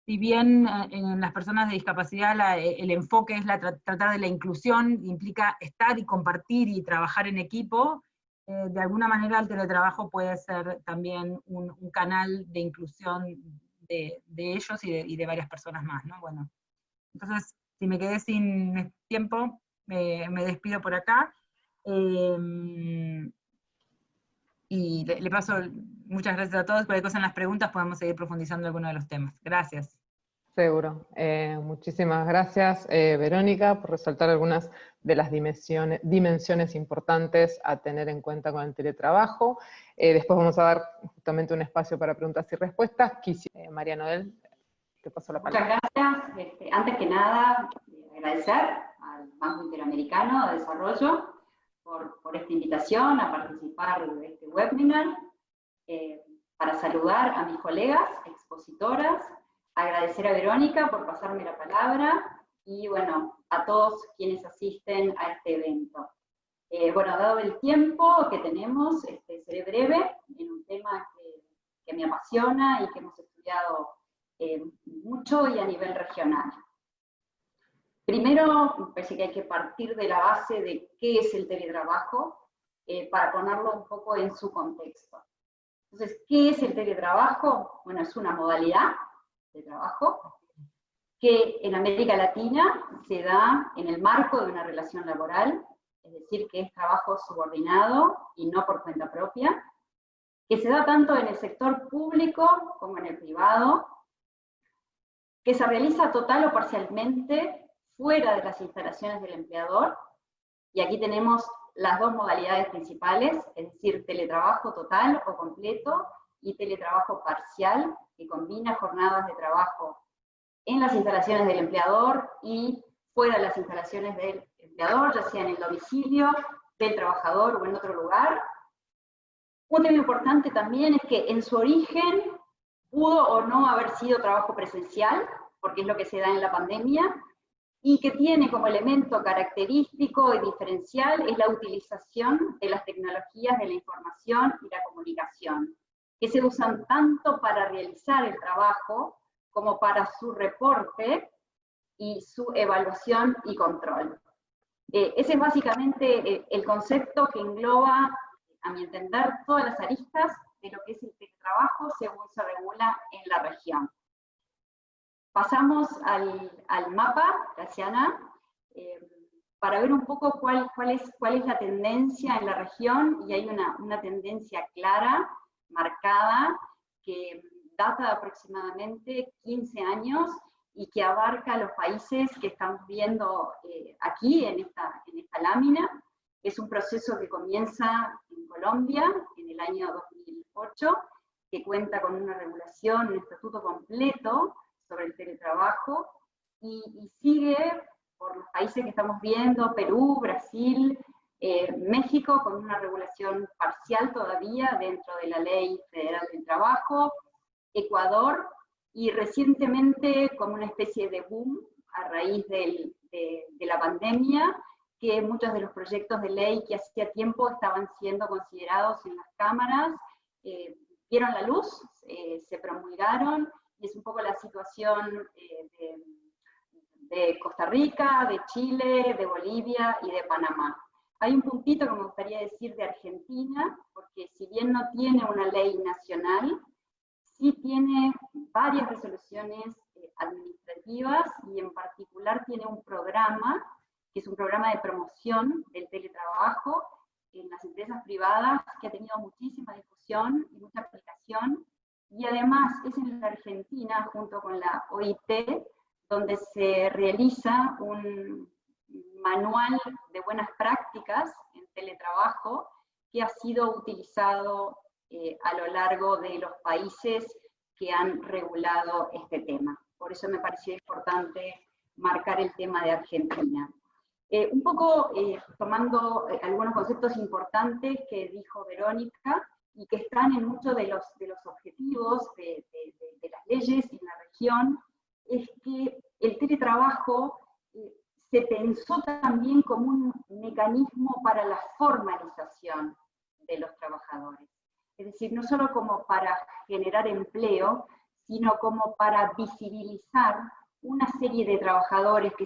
Si bien en las personas de discapacidad el enfoque es tratar de la inclusión, implica estar y compartir y trabajar en equipo, de alguna manera el teletrabajo puede ser también un canal de inclusión de ellos y de varias personas más, ¿no? Bueno, entonces, si me quedé sin tiempo, me despido por acá. Y le paso muchas gracias a todos. Cualquier cosa en las preguntas podemos seguir profundizando en alguno de los temas. Gracias. Seguro. Muchísimas gracias, Verónica, por resaltar algunas de las dimensiones importantes a tener en cuenta con el teletrabajo. Después vamos a dar justamente un espacio para preguntas y respuestas. María Noel, te paso la palabra. Muchas gracias. Antes que nada, agradecer al Banco Interamericano de Desarrollo por esta invitación a participar de este webinar, para saludar a mis colegas, expositoras, agradecer a Verónica por pasarme la palabra, y bueno, a todos quienes asisten a este evento. Bueno, dado el tiempo que tenemos, seré breve en un tema que me apasiona y que hemos estudiado mucho y a nivel regional. Primero, me parece que hay que partir de la base de qué es el teletrabajo, para ponerlo un poco en su contexto. Entonces, ¿qué es el teletrabajo? Bueno, es una modalidad de trabajo que en América Latina se da en el marco de una relación laboral, es decir, que es trabajo subordinado y no por cuenta propia, que se da tanto en el sector público como en el privado, que se realiza total o parcialmente fuera de las instalaciones del empleador, y aquí tenemos las dos modalidades principales, es decir, teletrabajo total o completo y teletrabajo parcial, que combina jornadas de trabajo en las instalaciones del empleador y fuera de las instalaciones del empleador, ya sea en el domicilio del trabajador o en otro lugar. Un tema importante también es que en su origen pudo o no haber sido trabajo presencial, porque es lo que se da en la pandemia, y que tiene como elemento característico y diferencial es la utilización de las tecnologías de la información y la comunicación, que se usan tanto para realizar el trabajo como para su reporte y su evaluación y control. Ese es básicamente el concepto que engloba, a mi entender, todas las aristas de lo que es el teletrabajo según se regula en la región. Pasamos al mapa, Graciana, para ver un poco cuál es la tendencia en la región, y hay una tendencia clara, marcada, que data de aproximadamente 15 años y que abarca los países que estamos viendo aquí en esta lámina. Es un proceso que comienza en Colombia en el año 2008, que cuenta con una regulación, un estatuto completo sobre el teletrabajo, y sigue por los países que estamos viendo, Perú, Brasil, México, con una regulación parcial todavía dentro de la Ley Federal del Trabajo, Ecuador, y recientemente como una especie de boom a raíz de la pandemia, que muchos de los proyectos de ley que hacía tiempo estaban siendo considerados en las cámaras, vieron la luz, se promulgaron, y es un poco la situación de Costa Rica, de Chile, de Bolivia y de Panamá. Hay un puntito que me gustaría decir de Argentina, porque si bien no tiene una ley nacional, sí tiene varias resoluciones administrativas, y en particular tiene un programa, que es un programa de promoción del teletrabajo en las empresas privadas, que ha tenido muchísima difusión y mucha aplicación, y además es en la Argentina, junto con la OIT, donde se realiza un manual de buenas prácticas en teletrabajo que ha sido utilizado a lo largo de los países que han regulado este tema. Por eso me pareció importante marcar el tema de Argentina. Un poco tomando algunos conceptos importantes que dijo Verónica y que están en muchos de los objetivos de las leyes en la región, es que el teletrabajo se pensó también como un mecanismo para la formalización de los trabajadores. Es decir, no solo como para generar empleo, sino como para visibilizar una serie de trabajadores que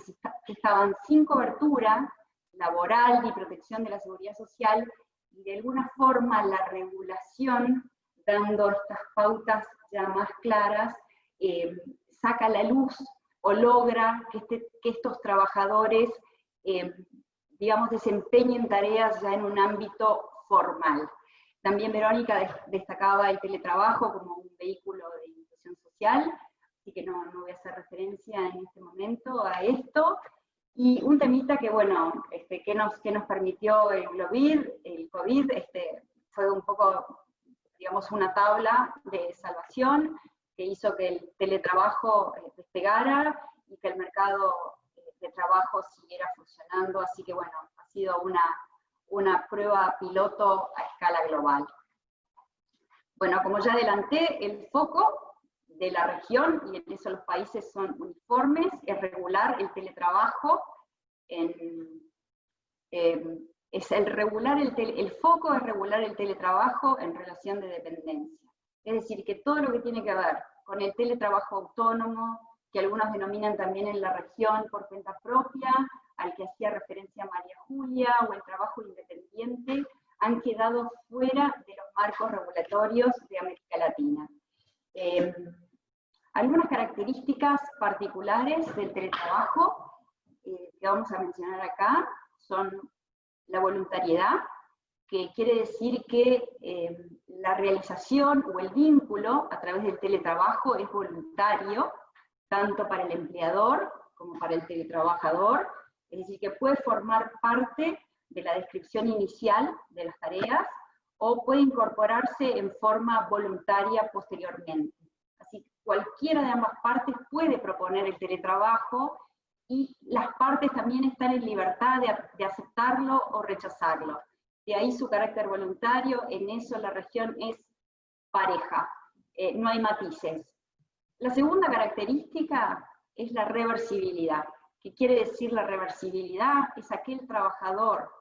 estaban sin cobertura laboral ni protección de la seguridad social, y de alguna forma la regulación, dando estas pautas ya más claras, saca a la luz o logra que estos trabajadores, digamos, desempeñen tareas ya en un ámbito formal. También Verónica destacaba el teletrabajo como un vehículo de inclusión social, así que no voy a hacer referencia en este momento a esto. Y un temita que, bueno, que nos permitió el COVID, fue un poco, digamos, una tabla de salvación que hizo que el teletrabajo despegara y que el mercado de trabajo siguiera funcionando. Así que, bueno, ha sido una prueba piloto a escala global. Bueno, como ya adelanté, el foco de la región, y en eso los países son uniformes, es regular el teletrabajo. El foco es regular el teletrabajo en relación de dependencia. Es decir, que todo lo que tiene que ver con el teletrabajo autónomo, que algunos denominan también en la región por cuenta propia, al que hacía referencia María Julia, o el trabajo independiente, han quedado fuera de los marcos regulatorios de América Latina. Algunas características particulares del teletrabajo que vamos a mencionar acá son la voluntariedad, que quiere decir que la realización o el vínculo a través del teletrabajo es voluntario, tanto para el empleador como para el teletrabajador, es decir, que puede formar parte de la descripción inicial de las tareas o puede incorporarse en forma voluntaria posteriormente. Así que cualquiera de ambas partes puede proponer el teletrabajo y las partes también están en libertad de aceptarlo o rechazarlo. De ahí su carácter voluntario, en eso la región es pareja, no hay matices. La segunda característica es la reversibilidad. ¿Qué quiere decir la reversibilidad? Es aquel trabajador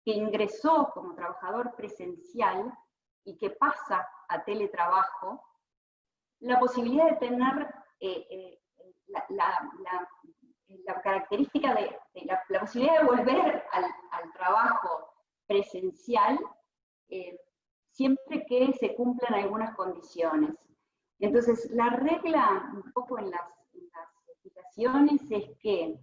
que ingresó como trabajador presencial y que pasa a teletrabajo, la posibilidad de tener la característica de la posibilidad de volver al trabajo presencial, siempre que se cumplan algunas condiciones. Entonces, la regla, un poco en las explicaciones, es que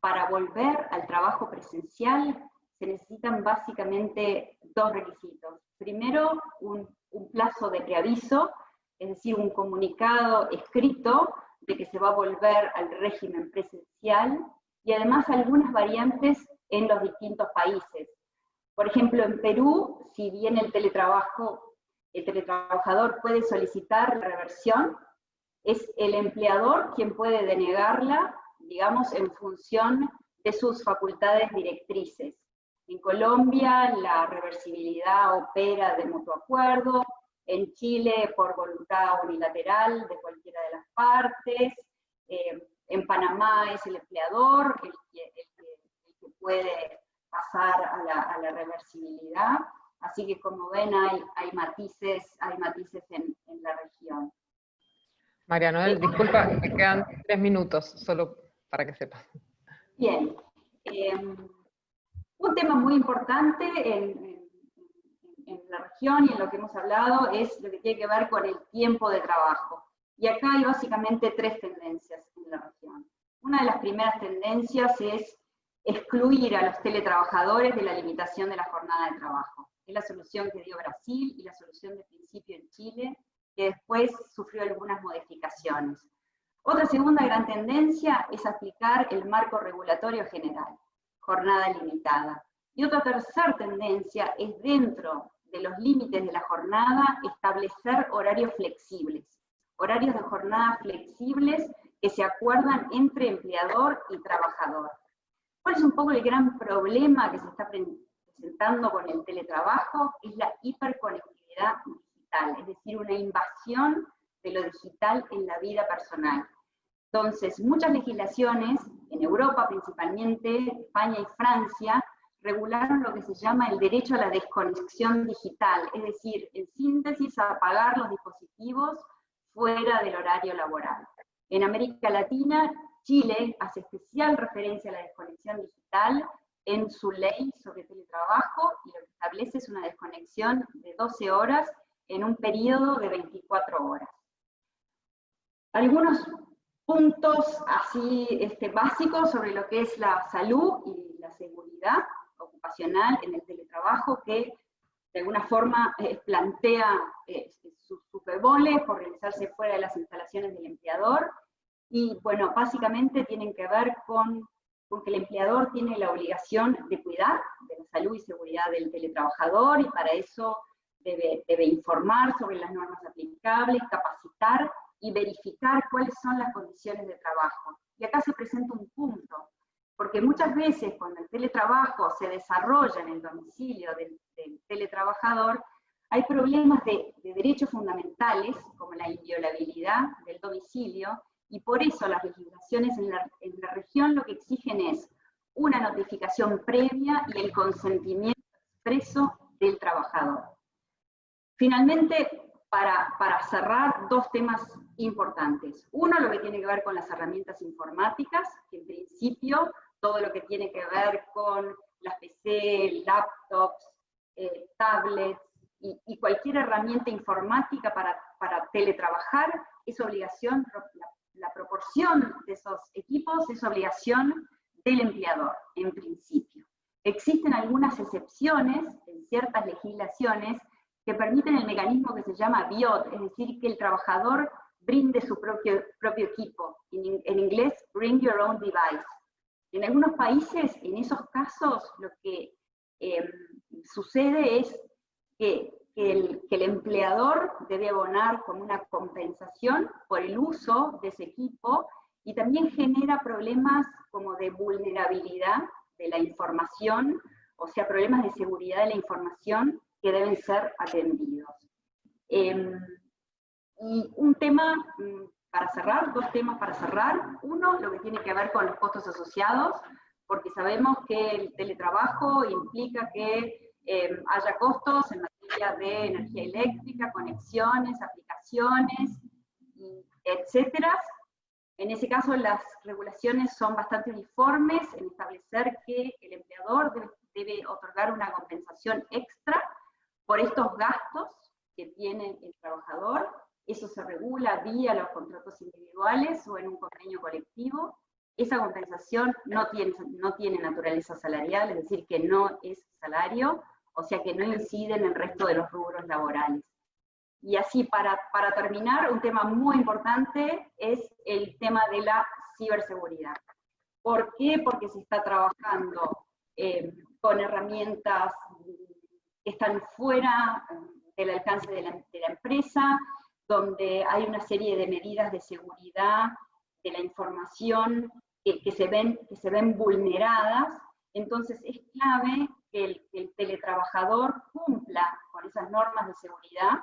para volver al trabajo presencial se necesitan básicamente dos requisitos. Primero, un plazo de preaviso, es decir, un comunicado escrito de que se va a volver al régimen presencial, y además algunas variantes en los distintos países. Por ejemplo, en Perú, si bien el teletrabajador puede solicitar la reversión, es el empleador quien puede denegarla, digamos, en función de sus facultades directrices. En Colombia, la reversibilidad opera de mutuo acuerdo, en Chile por voluntad unilateral de cualquiera de las partes, en Panamá es el empleador el que puede pasar a la reversibilidad, así que como ven hay matices en la región. María Noel, disculpa, me quedan 3 minutos, solo para que sepas. Bien, un tema muy importante en la región y en lo que hemos hablado es lo que tiene que ver con el tiempo de trabajo. Y acá hay básicamente 3 tendencias en la región. Una de las primeras tendencias es excluir a los teletrabajadores de la limitación de la jornada de trabajo. Es la solución que dio Brasil y la solución de principio en Chile, que después sufrió algunas modificaciones. Otra segunda gran tendencia es aplicar el marco regulatorio general, jornada limitada. Y otra tercera tendencia es, dentro de los límites de la jornada, establecer horarios flexibles, horarios de jornada flexibles que se acuerdan entre empleador y trabajador. ¿Cuál es un poco el gran problema que se está presentando con el teletrabajo? Es la hiperconectividad digital, es decir, una invasión de lo digital en la vida personal. Entonces, muchas legislaciones, en Europa principalmente, España y Francia, regularon lo que se llama el derecho a la desconexión digital, es decir, en síntesis, a apagar los dispositivos fuera del horario laboral. En América Latina, Chile hace especial referencia a la desconexión digital en su ley sobre teletrabajo, y lo que establece es una desconexión de 12 horas en un periodo de 24 horas. Algunos puntos así básicos sobre lo que es la salud y la seguridad ocupacional en el teletrabajo, que de alguna forma plantea sus bemoles por realizarse fuera de las instalaciones del empleador, y bueno, básicamente tienen que ver con que el empleador tiene la obligación de cuidar de la salud y seguridad del teletrabajador, y para eso debe informar sobre las normas aplicables, capacitar y verificar cuáles son las condiciones de trabajo. Y acá se presenta un punto, porque muchas veces cuando el teletrabajo se desarrolla en el domicilio del teletrabajador, hay problemas de derechos fundamentales, como la inviolabilidad del domicilio, y por eso las legislaciones en la región lo que exigen es una notificación previa y el consentimiento expreso del trabajador. Finalmente, para cerrar, dos temas importantes. Uno, lo que tiene que ver con las herramientas informáticas, que en principio todo lo que tiene que ver con las PC, laptops, tablets y cualquier herramienta informática para teletrabajar es obligación, la proporción de esos equipos es obligación del empleador, en principio. Existen algunas excepciones en ciertas legislaciones que permiten el mecanismo que se llama BIOT, es decir, que el trabajador brinde su propio equipo. En inglés, bring your own device. En algunos países, en esos casos, lo que sucede es que el empleador debe abonar como una compensación por el uso de ese equipo, y también genera problemas como de vulnerabilidad de la información, o sea, problemas de seguridad de la información que deben ser atendidos. Y un tema para cerrar, dos temas para cerrar. Uno, lo que tiene que ver con los costos asociados, porque sabemos que el teletrabajo implica que haya costos en materia de energía eléctrica, conexiones, aplicaciones, etcétera. En ese caso, las regulaciones son bastante uniformes en establecer que el empleador debe otorgar una compensación extra por estos gastos que tiene el trabajador. Eso se regula vía los contratos individuales o en un convenio colectivo. Esa compensación no tiene naturaleza salarial, es decir, que no es salario, o sea que no incide en el resto de los rubros laborales. Y así, para terminar, un tema muy importante es el tema de la ciberseguridad. ¿Por qué? Porque se está trabajando con herramientas que están fuera del alcance de la empresa, donde hay una serie de medidas de seguridad de la información que se ven vulneradas. Entonces es clave que el teletrabajador cumpla con esas normas de seguridad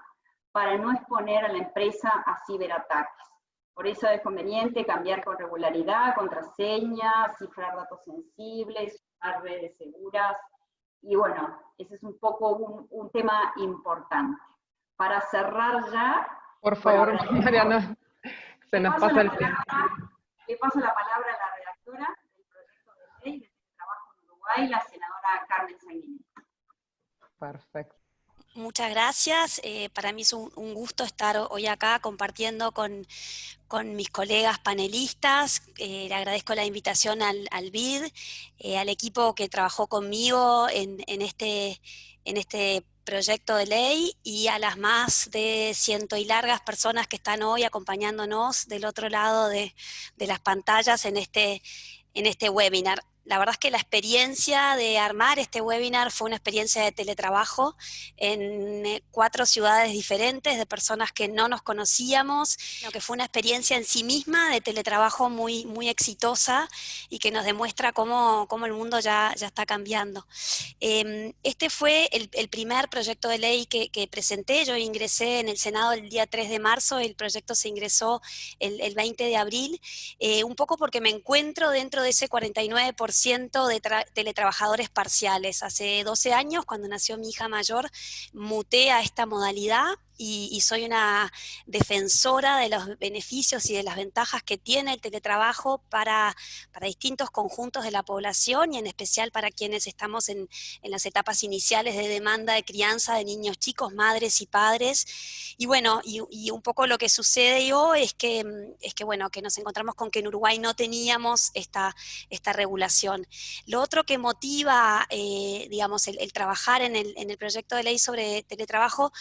para no exponer a la empresa a ciberataques. Por eso es conveniente cambiar con regularidad contraseñas, cifrar datos sensibles, usar redes seguras, y bueno, ese es un poco un tema importante. Para cerrar ya... Por favor, Mariana, se nos pasa el tiempo. Le paso la palabra a la redactora del proyecto de ley de teletrabajo en Uruguay, la senadora Carmen Sanguinetti. Perfecto. Muchas gracias. Para mí es un gusto estar hoy acá compartiendo con mis colegas panelistas. Le agradezco la invitación al BID, al equipo que trabajó conmigo en este proyecto de ley y a las más de 100 y largas personas que están hoy acompañándonos del otro lado de las pantallas en este webinar. La verdad es que la experiencia de armar este webinar fue una experiencia de teletrabajo en 4 ciudades diferentes, de personas que no nos conocíamos, lo que fue una experiencia en sí misma de teletrabajo muy, muy exitosa y que nos demuestra cómo el mundo ya está cambiando. Este fue el primer proyecto de ley que presenté. Yo ingresé en el Senado el día 3 de marzo, el proyecto se ingresó el 20 de abril, un poco porque me encuentro dentro de ese 49% de teletrabajadores parciales. Hace 12 años, cuando nació mi hija mayor, muté a esta modalidad y soy una defensora de los beneficios y de las ventajas que tiene el teletrabajo para distintos conjuntos de la población y en especial para quienes estamos en las etapas iniciales de demanda de crianza de niños chicos, madres y padres. Y bueno, y un poco lo que sucede hoy es que bueno, que nos encontramos con que en Uruguay no teníamos esta regulación. Lo otro que motiva, digamos, el trabajar en el proyecto de ley sobre teletrabajo,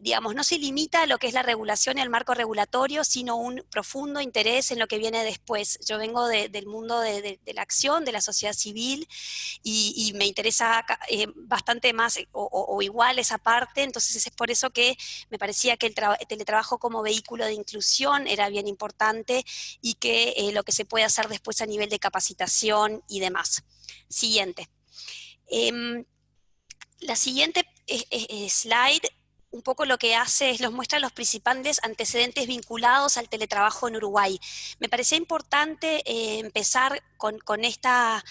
digamos, no se limita a lo que es la regulación y el marco regulatorio, sino un profundo interés en lo que viene después. Yo vengo del mundo de la acción, de la sociedad civil, y me interesa bastante más o igual esa parte, entonces es por eso que me parecía que el teletrabajo como vehículo de inclusión era bien importante y que lo que se puede hacer después a nivel de capacitación y demás. Siguiente. La siguiente slide un poco lo que hace es nos muestra los principales antecedentes vinculados al teletrabajo en Uruguay. Me parecía importante empezar con esta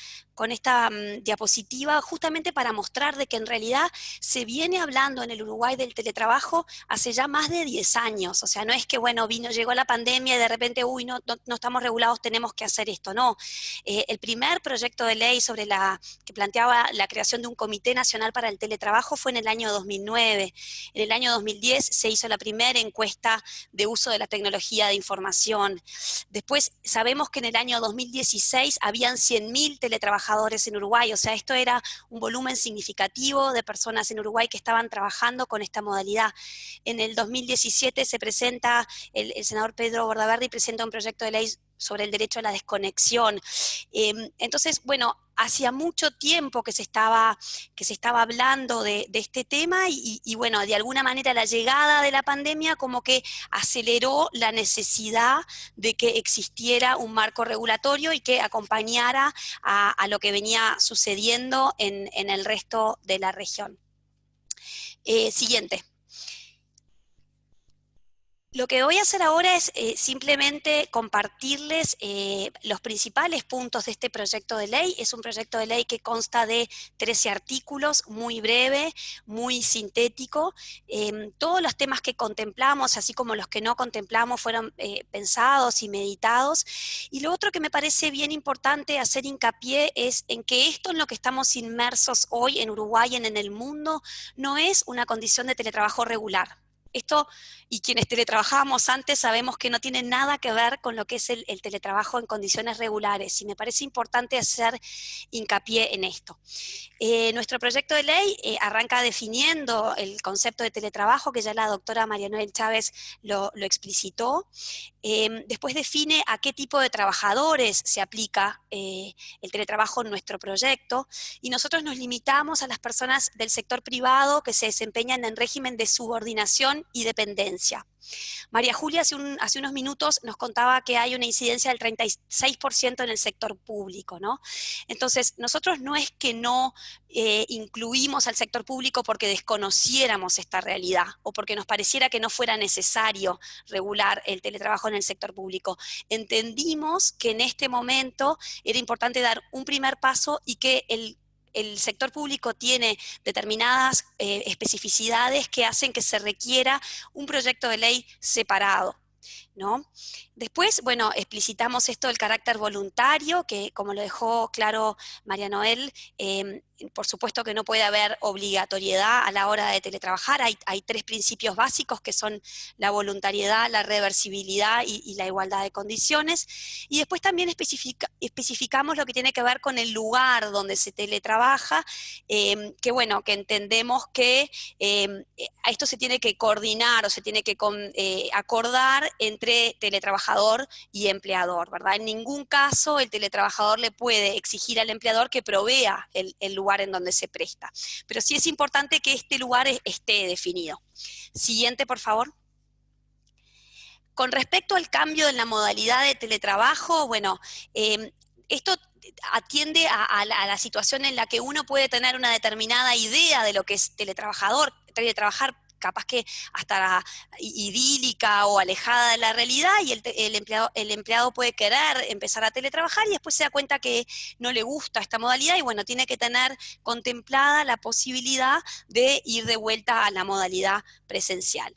diapositiva justamente para mostrar de que en realidad se viene hablando en el Uruguay del teletrabajo hace ya más de 10 años, o sea, no es que bueno, llegó la pandemia y de repente, uy, no estamos regulados, tenemos que hacer esto, no. El primer proyecto de ley que planteaba la creación de un Comité Nacional para el Teletrabajo fue en el año 2009. En el año 2010 se hizo la primera encuesta de uso de la tecnología de información. Después sabemos que en el año 2016 habían 100.000 teletrabajadores en Uruguay, o sea, esto era un volumen significativo de personas en Uruguay que estaban trabajando con esta modalidad. En el 2017 se presenta, el senador Pedro Bordaberry presenta un proyecto de ley sobre el derecho a la desconexión. Entonces, bueno, hacía mucho tiempo que se estaba hablando de este tema y bueno, de alguna manera la llegada de la pandemia como que aceleró la necesidad de que existiera un marco regulatorio y que acompañara a lo que venía sucediendo en el resto de la región. Siguiente. Lo que voy a hacer ahora es simplemente compartirles los principales puntos de este proyecto de ley. Es un proyecto de ley que consta de 13 artículos, muy breve, muy sintético. Todos los temas que contemplamos, así como los que no contemplamos, fueron pensados y meditados. Y lo otro que me parece bien importante hacer hincapié es en que esto en lo que estamos inmersos hoy en Uruguay y en el mundo no es una condición de teletrabajo regular. Esto, y quienes teletrabajábamos antes sabemos que no tiene nada que ver con lo que es el teletrabajo en condiciones regulares, y me parece importante hacer hincapié en esto. Nuestro proyecto de ley arranca definiendo el concepto de teletrabajo, que ya la doctora María Noel Chávez lo explicitó. Después define a qué tipo de trabajadores se aplica el teletrabajo en nuestro proyecto, y nosotros nos limitamos a las personas del sector privado que se desempeñan en régimen de subordinación y dependencia. María Julia hace unos minutos nos contaba que hay una incidencia del 36% en el sector público, ¿no? Entonces, nosotros no es que no incluimos al sector público porque desconociéramos esta realidad o porque nos pareciera que no fuera necesario regular el teletrabajo en el sector público. Entendimos que en este momento era importante dar un primer paso y que el sector público tiene determinadas especificidades que hacen que se requiera un proyecto de ley separado. ¿no? Después, bueno, explicitamos esto del carácter voluntario, que como lo dejó claro María Noel, por supuesto que no puede haber obligatoriedad a la hora de teletrabajar. Hay 3 principios básicos que son la voluntariedad, la reversibilidad y la igualdad de condiciones. Y después también especificamos lo que tiene que ver con el lugar donde se teletrabaja, que bueno, que entendemos que a esto se tiene que coordinar o se tiene que acordar entre teletrabajador y empleador, ¿verdad? En ningún caso el teletrabajador le puede exigir al empleador que provea el lugar en donde se presta. Pero sí es importante que este lugar esté definido. Siguiente, por favor. Con respecto al cambio en la modalidad de teletrabajo, bueno, esto atiende a la situación en la que uno puede tener una determinada idea de lo que es teletrabajar capaz que hasta idílica o alejada de la realidad, y el empleado puede querer empezar a teletrabajar y después se da cuenta que no le gusta esta modalidad y bueno, tiene que tener contemplada la posibilidad de ir de vuelta a la modalidad presencial.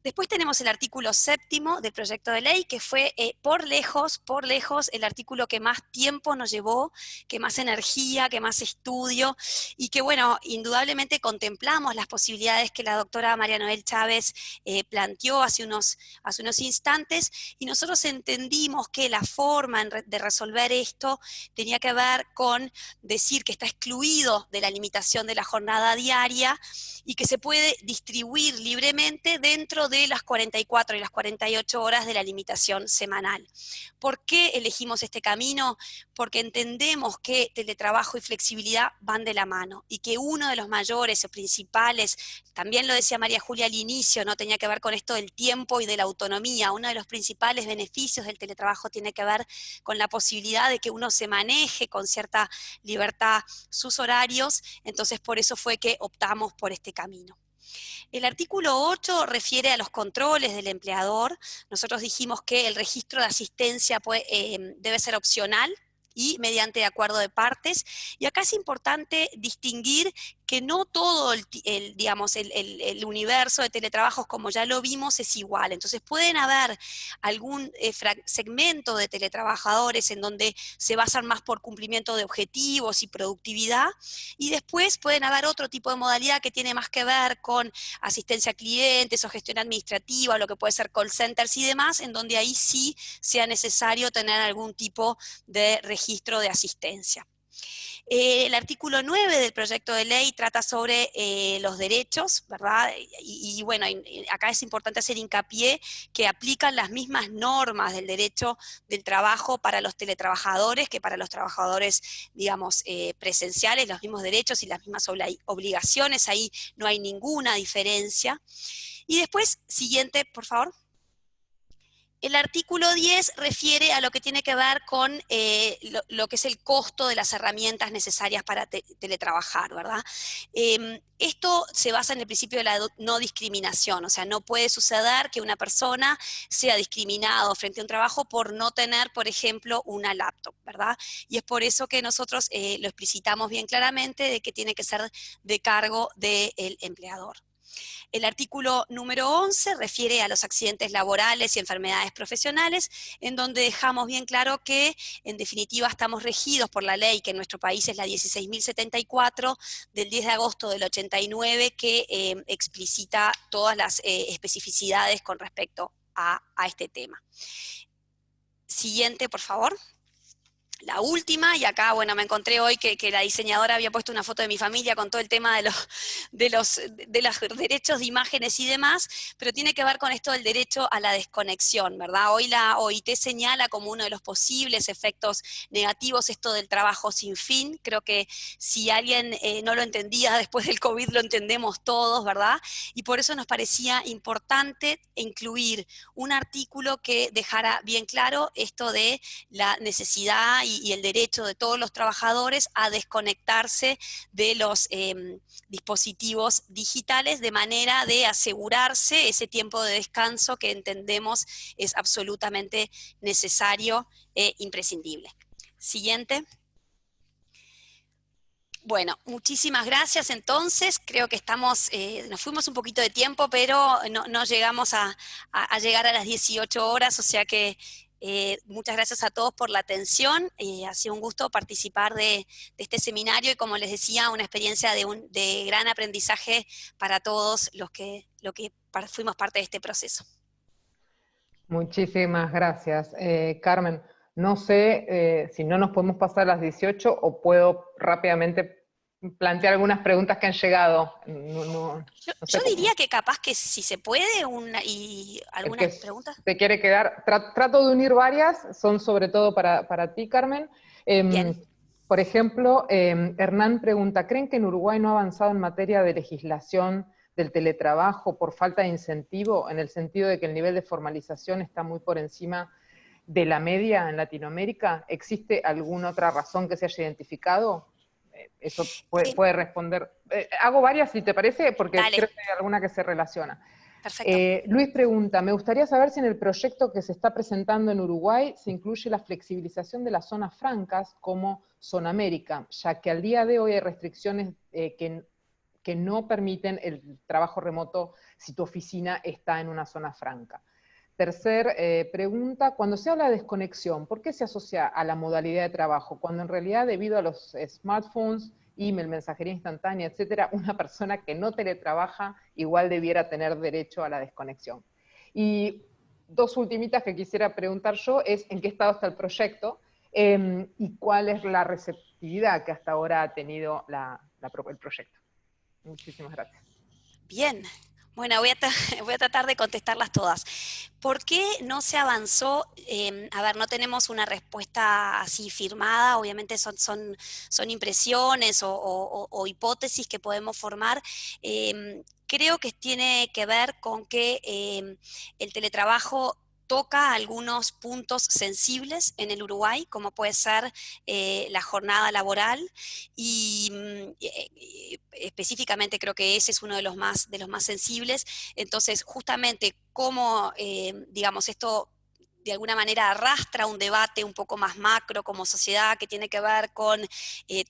Después tenemos el artículo 7º del proyecto de ley, que fue por lejos el artículo que más tiempo nos llevó, que más energía, que más estudio, y que bueno, indudablemente contemplamos las posibilidades que la doctora María Noel Chávez planteó hace unos instantes, y nosotros entendimos que la forma de resolver esto tenía que ver con decir que está excluido de la limitación de la jornada diaria y que se puede distribuir libremente dentro de las 44 y las 48 horas de la limitación semanal. ¿Por qué elegimos este camino? Porque entendemos que teletrabajo y flexibilidad van de la mano y que uno de los mayores o principales, también lo decía María Julia al inicio, ¿no? Tenía que ver con esto del tiempo y de la autonomía. Uno de los principales beneficios del teletrabajo tiene que ver con la posibilidad de que uno se maneje con cierta libertad sus horarios, entonces por eso fue que optamos por este camino. El artículo 8 refiere a los controles del empleador. Nosotros dijimos que el registro de asistencia debe ser opcional y mediante acuerdo de partes. Y acá es importante distinguir que no todo el universo de teletrabajos, como ya lo vimos, es igual. Entonces pueden haber algún segmento de teletrabajadores en donde se basan más por cumplimiento de objetivos y productividad, y después pueden haber otro tipo de modalidad que tiene más que ver con asistencia a clientes o gestión administrativa, lo que puede ser call centers y demás, en donde ahí sí sea necesario tener algún tipo de registro de asistencia. El artículo 9 del proyecto de ley trata sobre los derechos, ¿verdad? Y bueno, acá es importante hacer hincapié que aplican las mismas normas del derecho del trabajo para los teletrabajadores que para los trabajadores, digamos, presenciales, los mismos derechos y las mismas obligaciones, ahí no hay ninguna diferencia. Y después, siguiente, por favor. El artículo 10 refiere a lo que tiene que ver con lo que es el costo de las herramientas necesarias para teletrabajar, ¿verdad? Esto se basa en el principio de la no discriminación, o sea, no puede suceder que una persona sea discriminada frente a un trabajo por no tener, por ejemplo, una laptop, ¿verdad? Y es por eso que nosotros lo explicitamos bien claramente de que tiene que ser de cargo del empleador. El artículo número 11 refiere a los accidentes laborales y enfermedades profesionales, en donde dejamos bien claro que, en definitiva, estamos regidos por la ley, que en nuestro país es la 16.074, del 10 de agosto del 89, que explicita todas las especificidades con respecto a este tema. Siguiente, por favor. La última, y acá, bueno, me encontré hoy que la diseñadora había puesto una foto de mi familia con todo el tema de los derechos de imágenes y demás, pero tiene que ver con esto del derecho a la desconexión, ¿verdad? Hoy la OIT señala como uno de los posibles efectos negativos esto del trabajo sin fin. Creo que si alguien no lo entendía después del COVID, lo entendemos todos, ¿verdad? Y por eso nos parecía importante incluir un artículo que dejara bien claro esto de la necesidad y el derecho de todos los trabajadores a desconectarse de los dispositivos digitales, de manera de asegurarse ese tiempo de descanso que entendemos es absolutamente necesario e imprescindible. Siguiente. Bueno, muchísimas gracias entonces. Creo que estamos, nos fuimos un poquito de tiempo, pero no llegamos a llegar a las 18 horas, o sea que muchas gracias a todos por la atención. Ha sido un gusto participar de este seminario y, como les decía, una experiencia de gran aprendizaje para todos los que fuimos parte de este proceso. Muchísimas gracias. Carmen, no sé si no nos podemos pasar a las 18 o puedo rápidamente plantear algunas preguntas que han llegado. Yo diría que capaz que si se puede, y algunas preguntas. ¿Te quiere quedar? Trato de unir varias, son sobre todo para ti, Carmen. Bien. Por ejemplo, Hernán pregunta, ¿creen que en Uruguay no ha avanzado en materia de legislación del teletrabajo por falta de incentivo, en el sentido de que el nivel de formalización está muy por encima de la media en Latinoamérica? ¿Existe alguna otra razón que se haya identificado? Eso puede responder. Hago varias, si te parece, porque Dale. creo que hay alguna que se relaciona. Perfecto. Luis pregunta, me gustaría saber si en el proyecto que se está presentando en Uruguay se incluye la flexibilización de las zonas francas como Zona América, ya que al día de hoy hay restricciones que no permiten el trabajo remoto si tu oficina está en una zona franca. Tercer pregunta, cuando se habla de desconexión, ¿por qué se asocia a la modalidad de trabajo? Cuando en realidad, debido a los smartphones, email, mensajería instantánea, etcétera, una persona que no teletrabaja igual debiera tener derecho a la desconexión. Y dos ultimitas que quisiera preguntar yo es ¿en qué estado está el proyecto? Y cuál es la receptividad que hasta ahora ha tenido el proyecto. Muchísimas gracias. Bien. Bueno, voy a tratar de contestarlas todas. ¿Por qué no se avanzó? A ver, no tenemos una respuesta así firmada, obviamente son impresiones o hipótesis que podemos formar. Creo que tiene que ver con que el teletrabajo toca algunos puntos sensibles en el Uruguay, como puede ser la jornada laboral, y específicamente creo que ese es uno de los más sensibles. Entonces, justamente cómo, digamos, esto de alguna manera arrastra un debate un poco más macro como sociedad, que tiene que ver con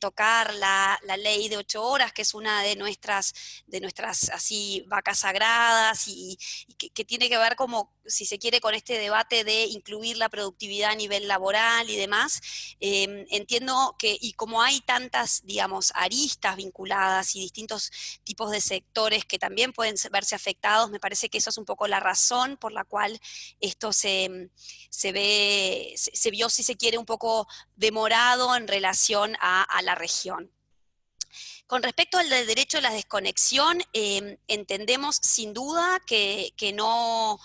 tocar la ley de 8 horas, que es una de nuestras así vacas sagradas, y que tiene que ver como, si se quiere, con este debate de incluir la productividad a nivel laboral y demás. Entiendo que, y como hay tantas, digamos, aristas vinculadas y distintos tipos de sectores que también pueden verse afectados, me parece que eso es un poco la razón por la cual esto se vio, si se quiere, un poco demorado en relación a la región. Con respecto al derecho a la desconexión, entendemos sin duda que no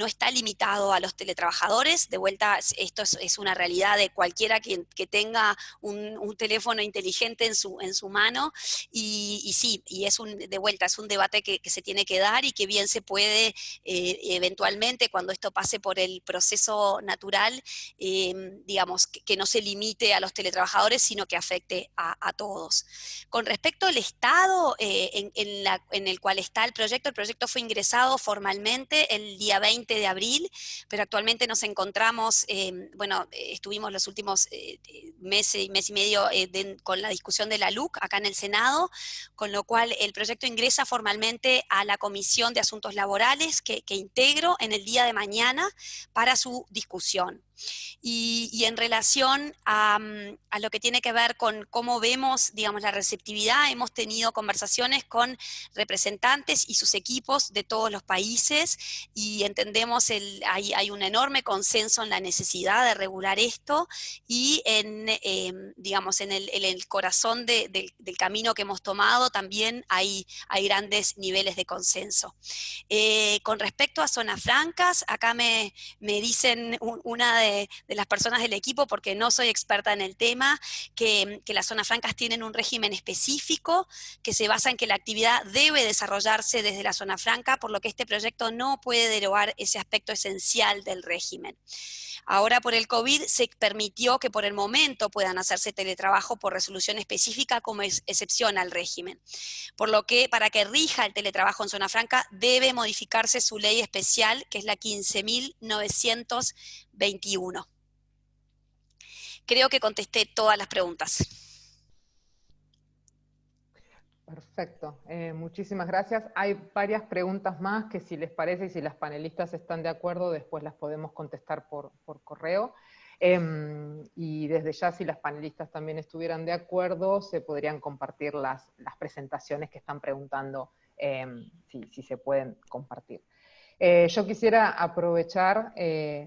está limitado a los teletrabajadores. De vuelta, esto es una realidad de cualquiera que tenga un teléfono inteligente en su mano, y sí, y de vuelta, es un debate que se tiene que dar y que bien se puede eventualmente, cuando esto pase por el proceso natural, digamos, que no se limite a los teletrabajadores, sino que afecte a todos. Con respecto al estado en el cual está el proyecto fue ingresado formalmente el día 20 de abril, pero actualmente nos encontramos, estuvimos los últimos mes y medio con la discusión de la LUC acá en el Senado, con lo cual el proyecto ingresa formalmente a la Comisión de Asuntos Laborales, que integro en el día de mañana para su discusión. Y en relación a lo que tiene que ver con cómo vemos, digamos, la receptividad, hemos tenido conversaciones con representantes y sus equipos de todos los países, y entendemos hay un enorme consenso en la necesidad de regular esto, y digamos, en el corazón del camino que hemos tomado también hay grandes niveles de consenso. Con respecto a zonas francas, acá me dicen una de las personas del equipo, porque no soy experta en el tema, que las zonas francas tienen un régimen específico que se basa en que la actividad debe desarrollarse desde la zona franca, por lo que este proyecto no puede derogar ese aspecto esencial del régimen. Ahora, por el COVID, se permitió que por el momento puedan hacerse teletrabajo por resolución específica como excepción al régimen. Por lo que, para que rija el teletrabajo en zona franca, debe modificarse su ley especial, que es la 15.921. Creo que contesté todas las preguntas. Perfecto, muchísimas gracias. Hay varias preguntas más que si les parece y si las panelistas están de acuerdo, después las podemos contestar por correo. Y desde ya, si las panelistas también estuvieran de acuerdo, se podrían compartir las presentaciones que están preguntando, si se pueden compartir. Yo quisiera aprovechar,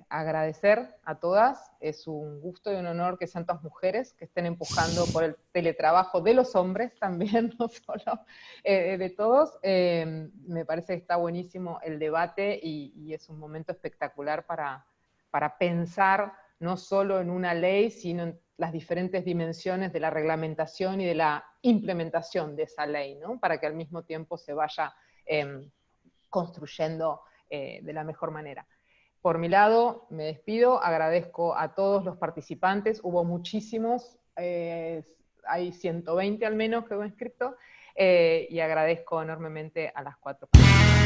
agradecer a todas, es un gusto y un honor que sean tantas mujeres que estén empujando por el teletrabajo de los hombres también, no solo de todos. Me parece que está buenísimo el debate y es un momento espectacular para pensar no solo en una ley, sino en las diferentes dimensiones de la reglamentación y de la implementación de esa ley, ¿no? Para que al mismo tiempo se vaya construyendo de la mejor manera. Por mi lado, me despido, agradezco a todos los participantes, hubo muchísimos, hay 120 al menos que hubo inscrito, y agradezco enormemente a las 4 panelistas.